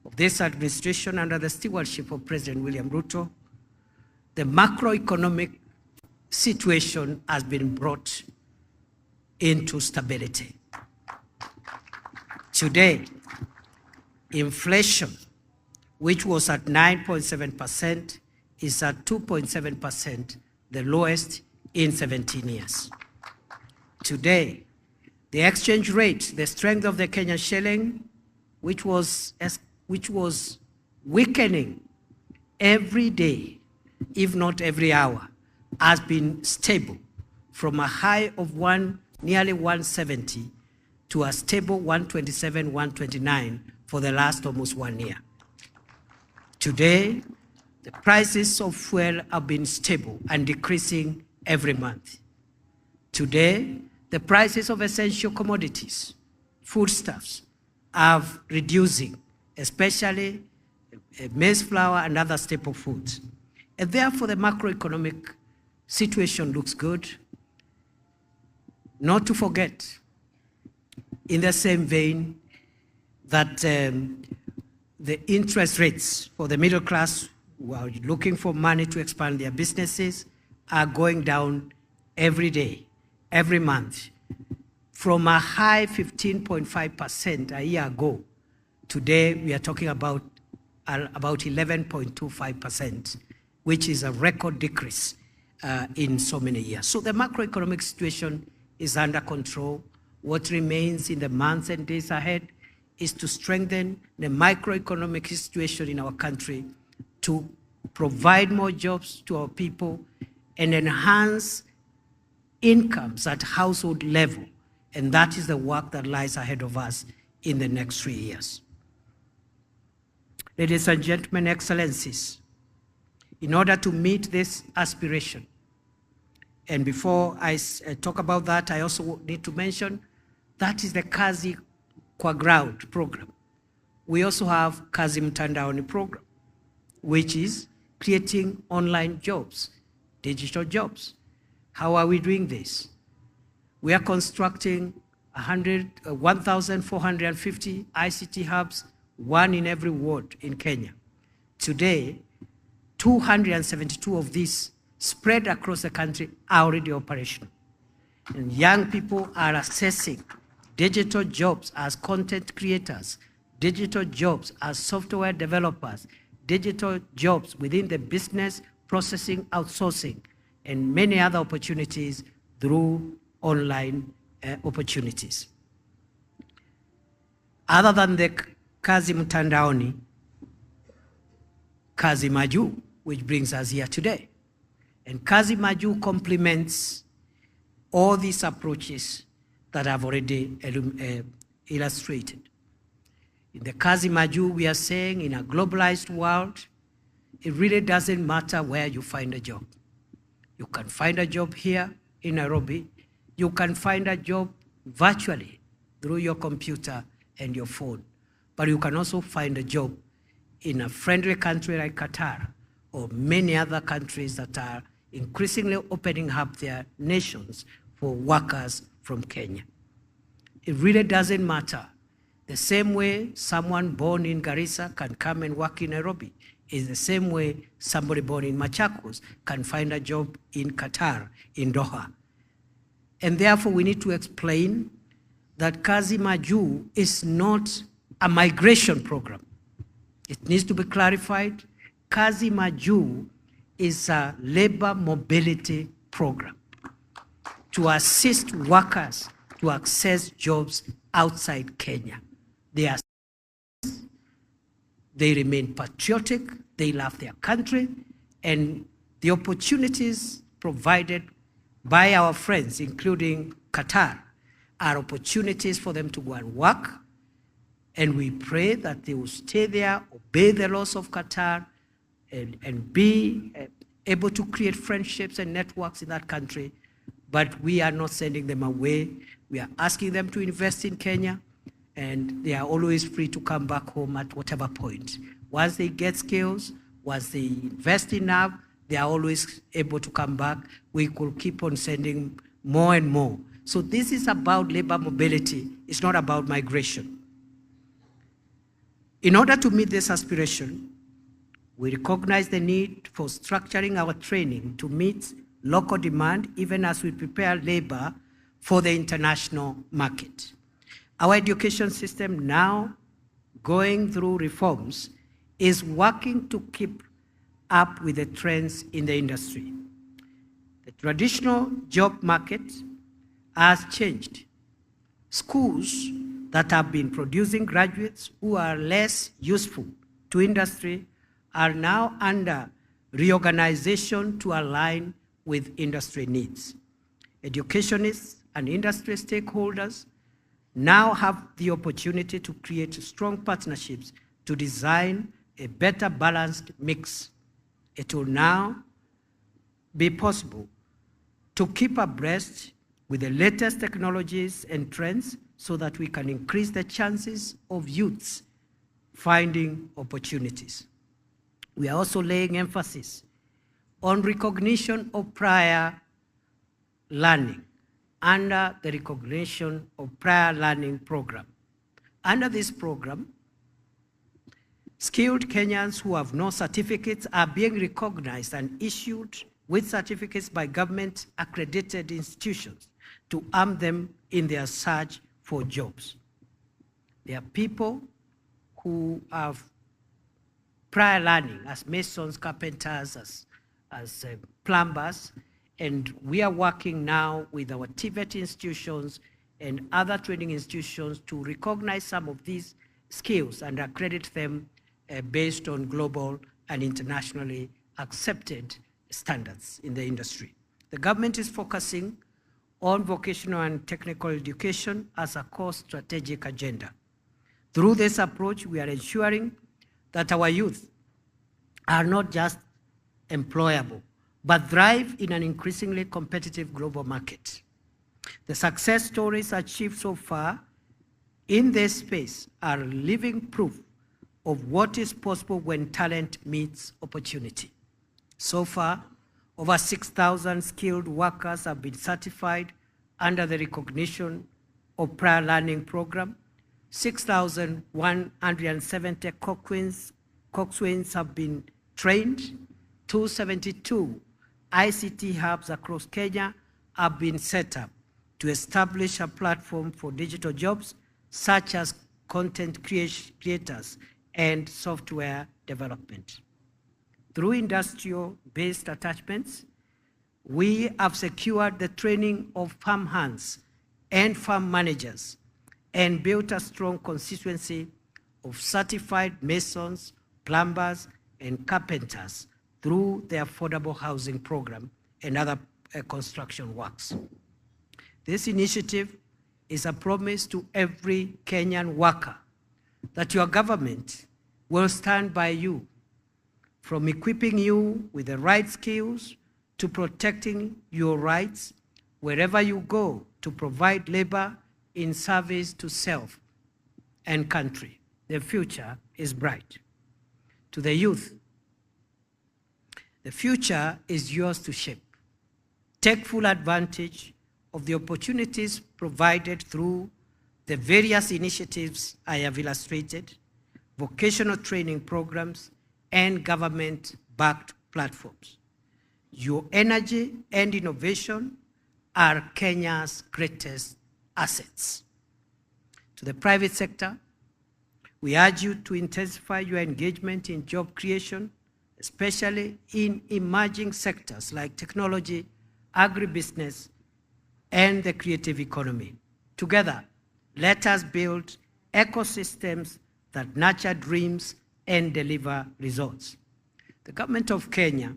Speaker 16: of this administration under the stewardship of President William Ruto, the macroeconomic situation has been brought into stability. Today, inflation, which was at 9.7%, is at 2.7%, the lowest in 17 years. Today, the exchange rate, the strength of the Kenyan shilling, which was weakening every day, if not every hour, has been stable from a high of nearly 170 to a stable 127, 129 for the last almost 1 year. Today, the prices of fuel have been stable and decreasing every month. Today, the prices of essential commodities, foodstuffs, are reducing, especially maize flour and other staple foods. And therefore, the macroeconomic situation looks good. Not to forget, in the same vein, that the interest rates for the middle class who are looking for money to expand their businesses are going down every day, every month. From a high 15.5% a year ago, today we are talking about 11.25%, which is a record decrease in so many years. So the macroeconomic situation is under control. What remains in the months and days ahead is to strengthen the microeconomic situation in our country, to provide more jobs to our people, and enhance incomes at household level. And that is the work that lies ahead of us in the next 3 years. Ladies and gentlemen, excellencies, in order to meet this aspiration, and before I talk about that, I also need to mention that is the Kazi Kwa Ground program. We also have Kazi Mtandaoni program, which is creating online jobs, digital jobs. How are we doing this? We are constructing 1,450 ICT hubs, one in every ward in Kenya. Today, 272 of these spread across the country are already operational. And young people are accessing digital jobs as content creators, digital jobs as software developers, digital jobs within the business processing outsourcing, and many other opportunities through online opportunities. Other than the Kazi Mtandaoni, Kazi Maju, which brings us here today. And Kazi Maju complements all these approaches that I've already illustrated. In the Kazi Maju, we are saying in a globalized world, It really doesn't matter where you find a job. You can find a job here in Nairobi. You can find a job virtually through your computer and your phone. But you can also find a job in a friendly country like Qatar or many other countries that are increasingly opening up their nations for workers from Kenya. It really doesn't matter. The same way someone born in Garissa can come and work in Nairobi is the same way somebody born in Machakos can find a job in Qatar, in Doha. And therefore we need to explain that Kazi Maju is not a migration program. It needs to be clarified. Kazi Maju is a labor mobility program to assist workers to access jobs outside Kenya. They remain patriotic, they love their country, and the opportunities provided by our friends, including Qatar, are opportunities for them to go and work. And we pray that they will stay there, obey the laws of Qatar, and be able to create friendships and networks in that country. But we are not sending them away. We are asking them to invest in Kenya, and they are always free to come back home at whatever point. Once they get skills, once they invest enough, they are always able to come back. We could keep on sending more and more. So this is about labor mobility. It's not about migration. In order to meet this aspiration, we recognize the need for structuring our training to meet local demand, even as we prepare labor for the international market. Our education system, now going through reforms, is working to keep up with the trends in the industry. The traditional job market has changed. Schools that have been producing graduates who are less useful to industry are now under reorganization to align with industry needs. Educationists and industry stakeholders now have the opportunity to create strong partnerships to design a better balanced mix. It will now be possible to keep abreast with the latest technologies and trends so that we can increase the chances of youths finding opportunities. We are also laying emphasis on recognition of prior learning under the recognition of prior learning program. Under this program, skilled Kenyans who have no certificates are being recognized and issued with certificates by government accredited institutions to arm them in their search for jobs. There are people who have prior learning as masons, carpenters, as plumbers, and we are working now with our TVET institutions and other training institutions to recognize some of these skills and accredit them based on global and internationally accepted standards in the industry. The government is focusing on vocational and technical education as a core strategic agenda. Through this approach, we are ensuring that our youth are not just employable, but thrive in an increasingly competitive global market. The success stories achieved so far in this space are living proof of what is possible when talent meets opportunity. So far, over 6,000 skilled workers have been certified under the recognition of prior learning program. 6,170 coxswains have been trained. 272 ICT hubs across Kenya have been set up to establish a platform for digital jobs, such as content creators and software development. Through industrial-based attachments, we have secured the training of farm hands and farm managers and built a strong constituency of certified masons, plumbers, and carpenters through the affordable housing program and other construction works. This initiative is a promise to every Kenyan worker that your government will stand by you from equipping you with the right skills to protecting your rights wherever you go to provide labor in service to self and country. The future is bright. To the youth, the future is yours to shape. Take full advantage of the opportunities provided through the various initiatives I have illustrated, vocational training programs, and government-backed platforms. Your energy and innovation are Kenya's greatest assets. To the private sector, we urge you to intensify your engagement in job creation, especially in emerging sectors like technology, agribusiness, and the creative economy. Together, let us build ecosystems that nurture dreams and deliver results. The government of Kenya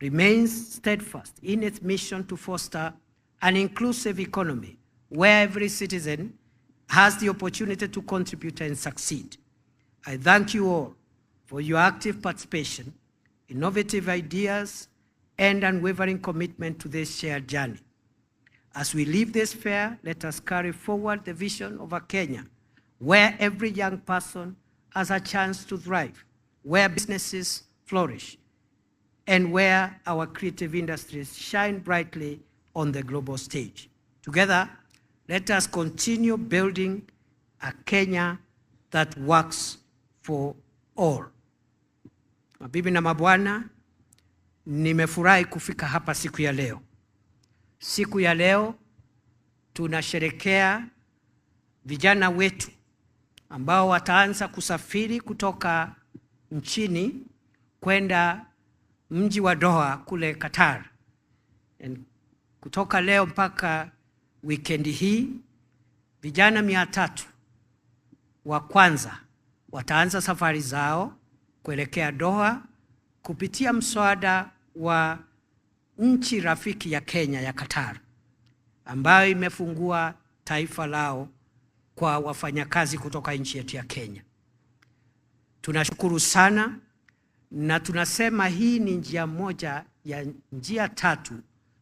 Speaker 16: remains steadfast in its mission to foster an inclusive economy where every citizen has the opportunity to contribute and succeed. I thank you all for your active participation, innovative ideas, and unwavering commitment to this shared journey. As we leave this fair, let us carry forward the vision of a Kenya where every young person has a chance to thrive, where businesses flourish, and where our creative industries shine brightly on the global stage. Together, let us continue building a Kenya that works for all. Mabibi na mabwana, nimefurahi kufika hapa siku ya leo. Siku ya leo tunasherekea vijana wetu ambao wataanza kusafiri kutoka nchini kwenda mji wa Doha kule Qatar. Kutoka leo mpaka wikendi hii, vijana 300 wa kwanza wataanza safari zao kuelekea Doha kupitia mswada wa nchi rafiki ya Kenya ya Qatar, ambayo imefungua taifa lao kwa wafanyakazi kutoka nchi yetu ya Kenya. Tunashukuru sana na tunasema hii ni njia moja ya njia 3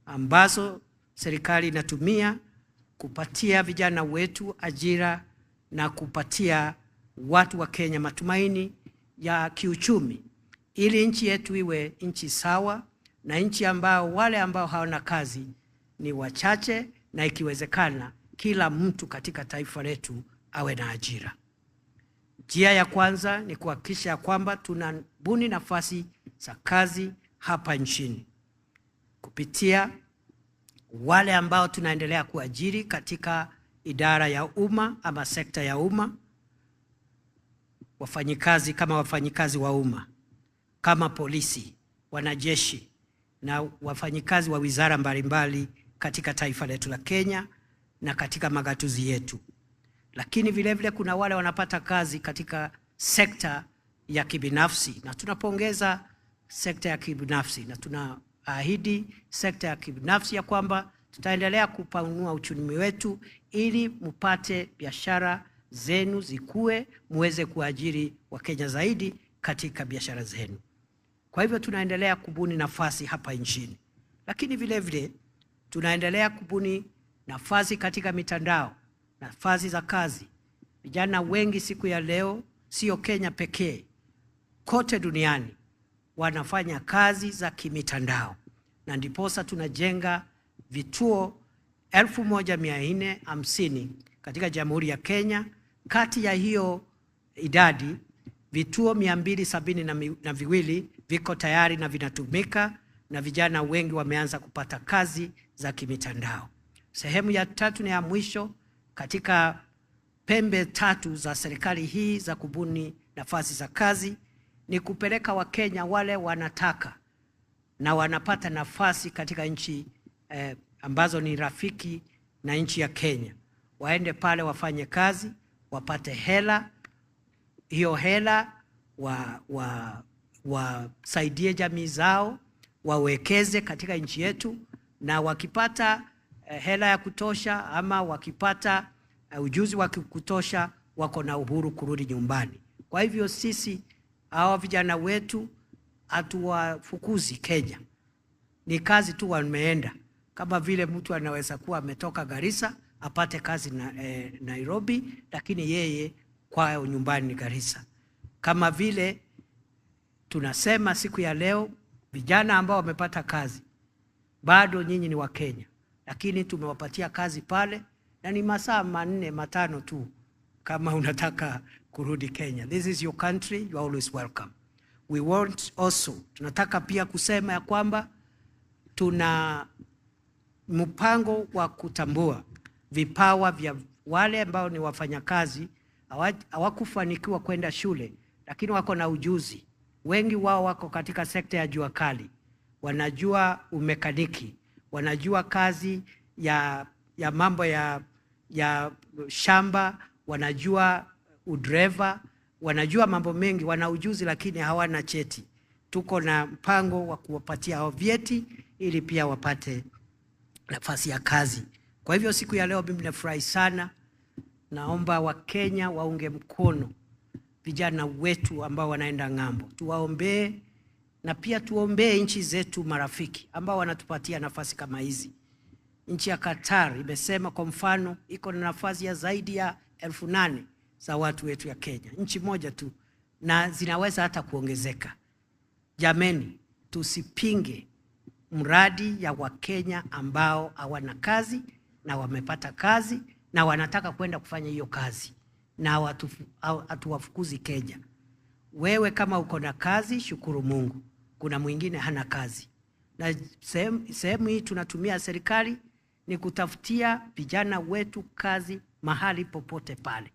Speaker 16: ambazo serikali inatumia kupatia vijana wetu ajira na kupatia watu wa Kenya matumaini ya kiuchumi, ili nchi yetu iwe nchi sawa na nchi ambao wale ambao hawana kazi ni wachache, na ikiwezekana kila mtu katika taifa letu awe na ajira. Njia ya kwanza ni kuhakikisha kwamba tunabuni nafasi za kazi hapa nchini kupitia wale ambao tunaendelea kuajiri katika idara ya umma ama sekta ya umma, wafanyikazi kama wafanyikazi wa umma, kama polisi, wanajeshi na wafanyikazi wa wizara mbalimbali katika taifa letu la Kenya na katika magatuzi yetu. Lakini vile vile kuna wale wanapata kazi katika sekta ya kibinafsi, na tunapongeza sekta ya kibinafsi na tunaahidi sekta ya kibinafsi ya kwamba tutaendelea kupanua uchumi wetu ili mpate biashara zenu zikue, muweze kuajiri Wakenya zaidi katika biashara zenu. Kwa hivyo tunaendelea kubuni nafasi hapa nchini, lakini vile vile tunaendelea kubuni nafasi katika mitandao, nafasi za kazi. Vijana wengi siku ya leo, sio Kenya pekee, kote duniani wanafanya kazi za kimitandao, na ndiposa tunajenga vituo 1450 katika Jamhuri ya Kenya. Kati ya hiyo idadi, vituo 272 viko tayari na vinatumika, na vijana wengi wameanza kupata kazi za kimitandao. Sehemu ya 3 na ya mwisho katika pembe 3 za serikali hii za kubuni nafasi za kazi ni kupeleka Wakenya wale wanataka na wanapata nafasi katika nchi ambazo ni rafiki na nchi ya Kenya, waende pale wafanye kazi, wapate hela. Hiyo hela wasaidie jamii zao, wawekeze katika nchi yetu, na wakipata hela ya kutosha ama wakipata ujuzi wa kutosha, wako na uhuru kurudi nyumbani. Kwa hivyo sisi hawa vijana wetu hatuwafukuzi Kenya, ni kazi tu wameenda, kama vile mtu anaweza kuwa ametoka Garissa apate kazi Nairobi, lakini yeye kwao nyumbani ni Garissa. Kama vile tunasema siku ya leo, vijana ambao wamepata kazi, bado nyinyi ni wa Kenya, lakini tumewapatia kazi pale na ni masaa 4-5 tu kama unataka kurudi Kenya. This is your country, you are always welcome. We want also, tunataka pia kusema ya kwamba tuna mpango wa kutambua vipawa vya wale ambao ni wafanyakazi hawakufanikiwa kwenda shule, lakini wako na ujuzi. Wengi wao wako katika sekta ya jua kali, wanajua umekaniki, wanajua kazi ya mambo ya shamba, wanajua udreva, wanajua mambo mengi, wana ujuzi lakini hawana cheti. Tuko na mpango wa kuwapatia hao vyeti ili pia wapate nafasi ya kazi. Kwa hivyo siku ya leo mimi nafurahi sana. Naomba Wakenya waunge mkono vijana wetu ambao wanaenda ng'ambo. Tuwaombee na pia tuombee nchi zetu marafiki ambao wanatupatia nafasi kama hizi. Nchi ya Qatar imesema kwa mfano iko na nafasi ya zaidi ya 8,000 za watu wetu ya Kenya. Nchi moja tu, na zinaweza hata kuongezeka. Jameni, tusipinge mradi ya Wakenya ambao hawana kazi na wamepata kazi na wanataka kwenda kufanya hiyo kazi, na hatuwafukuzi Kenya. Wewe kama uko na kazi, shukuru Mungu. Kuna mwingine hana kazi. Na sehemu hii tunatumia serikali ni kutafutia vijana wetu kazi mahali popote pale.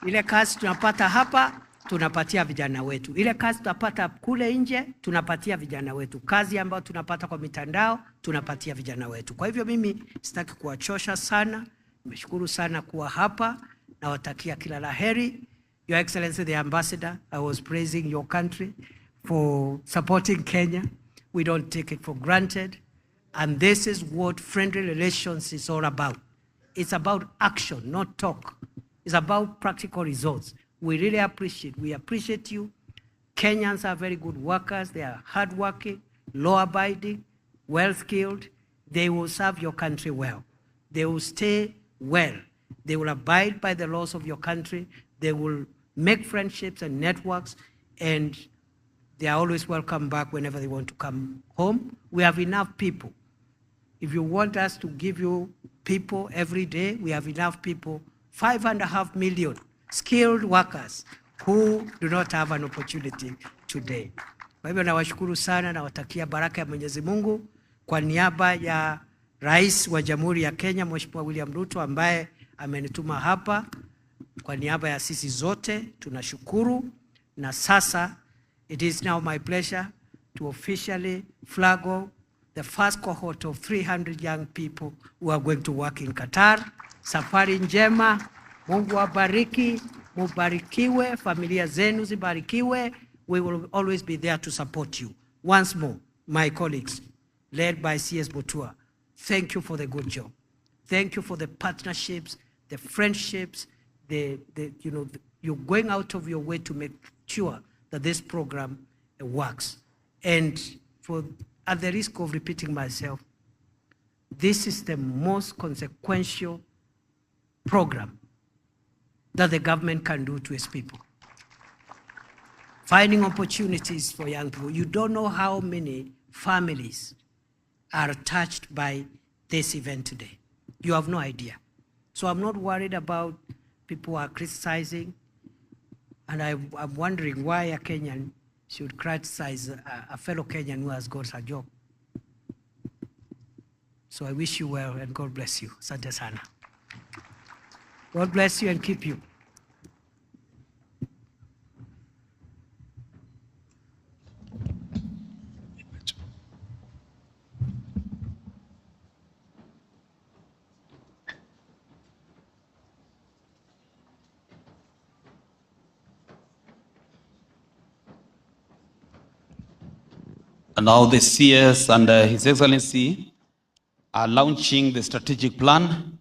Speaker 16: Ile kazi tunapata hapa, tunapatia vijana wetu. Ile kazi tunapata kule nje, tunapatia vijana wetu. Kazi ambayo tunapata kwa mitandao, tunapatia vijana wetu. Kwa hivyo mimi sitaki kuwachosha sana. Nimeshukuru sana kuwa hapa, na watakia kila laheri. Your Excellency the Ambassador, I was praising your country for supporting Kenya. We don't take it for granted. And this is what friendly relations is all about. It's about action, not talk. It's about practical results. We really appreciate you. Kenyans are very good workers. They are hardworking, law-abiding, well-skilled. They will serve your country well. They will stay well. They will abide by the laws of your country. They will make friendships and networks, and they are always welcome back whenever they want to come home. We have enough people. If you want us to give you people every day, we have enough people, 5.5 million skilled workers who do not have an opportunity today. Kwa hivyo nawashukuru sana, na watakia baraka ya Mwenyezi Mungu kwa niaba ya Rais wa Jamhuri ya Kenya, Mheshimiwa William Ruto, ambaye amenituma hapa. Kwa niaba ya sisi zote tunashukuru, na sasa it is now my pleasure to officially flag off the first cohort of 300 young people who are going to work in Qatar. Safari njema, Mungu wabariki, mubarikiwe, familia zenu zibarikiwe. We will always be there to support you. Once more, my colleagues, led by CS Botua, thank you for the good job. Thank you for the partnerships, the friendships, you're going out of your way to make sure that this program works. And at the risk of repeating myself, this is the most consequential program that the government can do to its people. Finding opportunities for young people. You don't know how many families are touched by this event today. You have no idea. So I'm not worried about people are criticizing, and I'm wondering why a Kenyan should criticize a fellow Kenyan who has got a job. So I wish you well, and God bless you. Asante sana. God bless you and keep you.
Speaker 10: And now the CS and His Excellency are launching the strategic plan.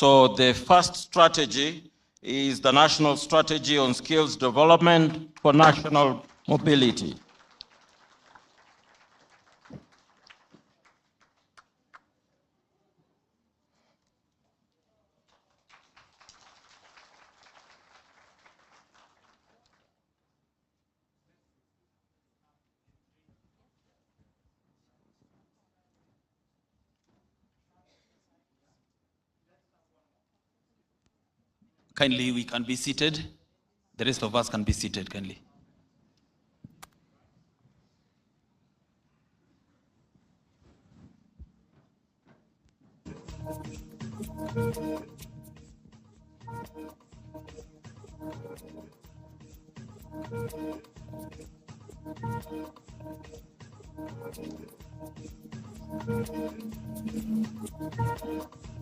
Speaker 13: So the first strategy is the National Strategy on Skills Development for National Mobility.
Speaker 17: Kindly, we can be seated. The rest of us can be seated, kindly.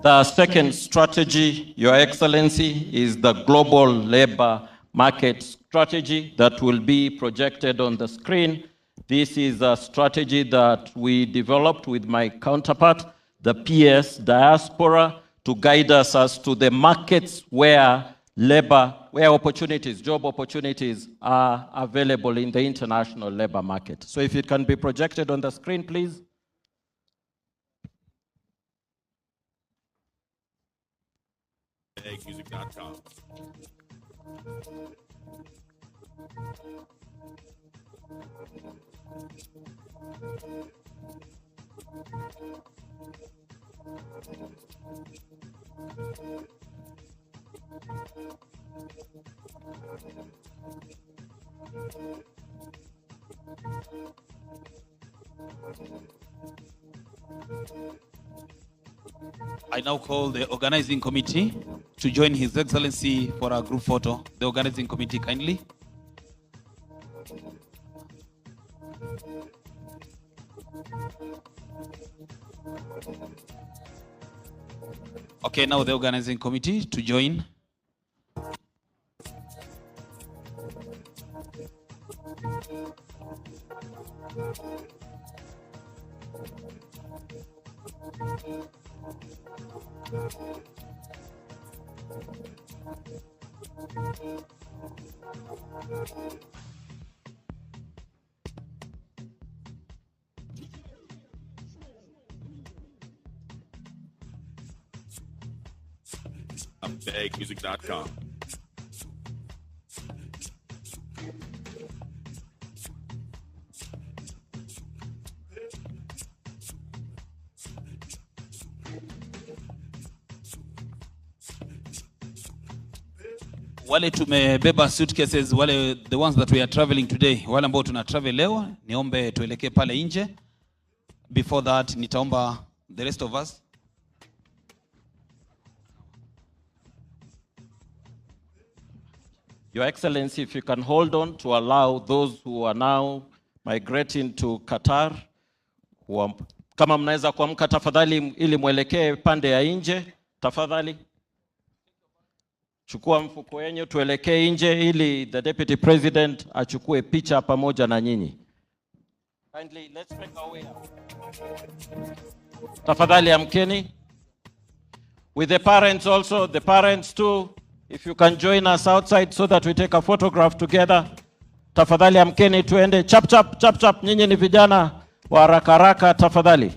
Speaker 13: The second strategy, Your Excellency, is the global labor market strategy that will be projected on the screen. This is a strategy that we developed with my counterpart, the PS diaspora, to guide us as to the markets where opportunities, job opportunities are available in the international labor market. So if it can be projected on the screen, please.
Speaker 18: Music.com.
Speaker 17: I now call the organizing committee to join His Excellency for a group photo. The organizing committee, kindly. Okay, now the organizing committee to join.
Speaker 18: Music.com.
Speaker 17: Wale tumebeba suitcases, wale the ones that we are traveling today, wale ambao tuna travel leo, niombe tuelekee pale nje. Before that, nitaomba the rest of us.
Speaker 13: Your Excellency, if you can hold on to allow those who are now migrating to Qatar, kama mnaweza kuamka tafadhali ili mwelekee pande ya nje, tafadhali. Chukua mfuko wenyu tuelekee nje ili the Deputy President achukue picha pamoja na nyinyi. Kindly, let's make our way up. Tafadhali amkeni. With the parents also, the parents too, if you can join us outside so that we take a photograph together. Tafadhali amkeni tuende chap chap chap chap, nyinyi ni vijana wa haraka haraka tafadhali.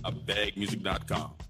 Speaker 18: bagmusic.com.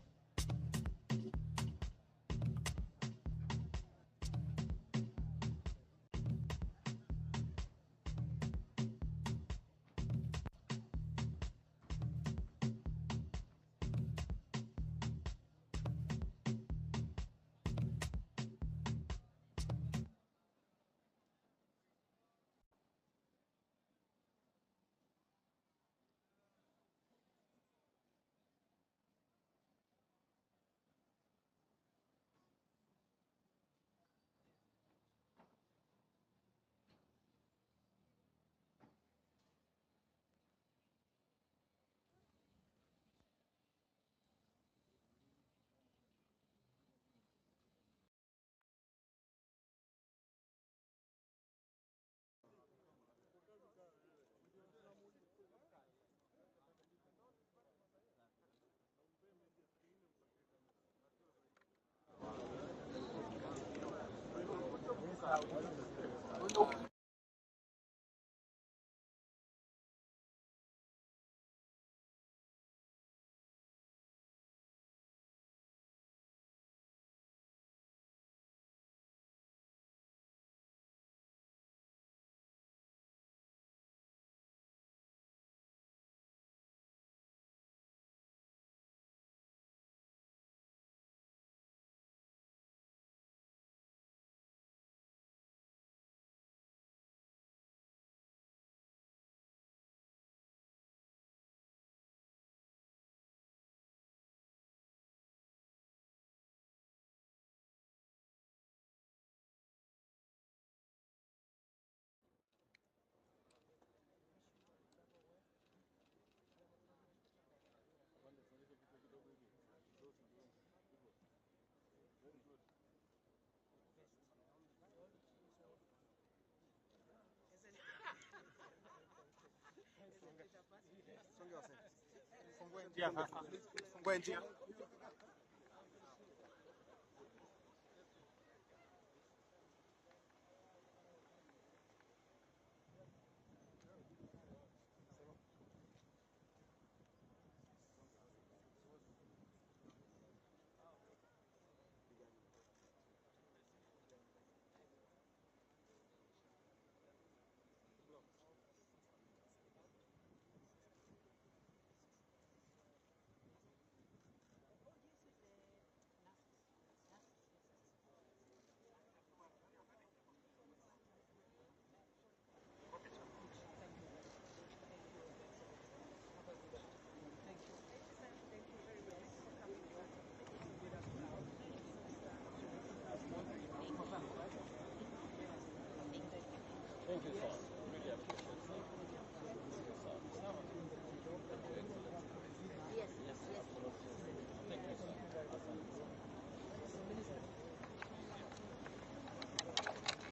Speaker 19: Fungue njia.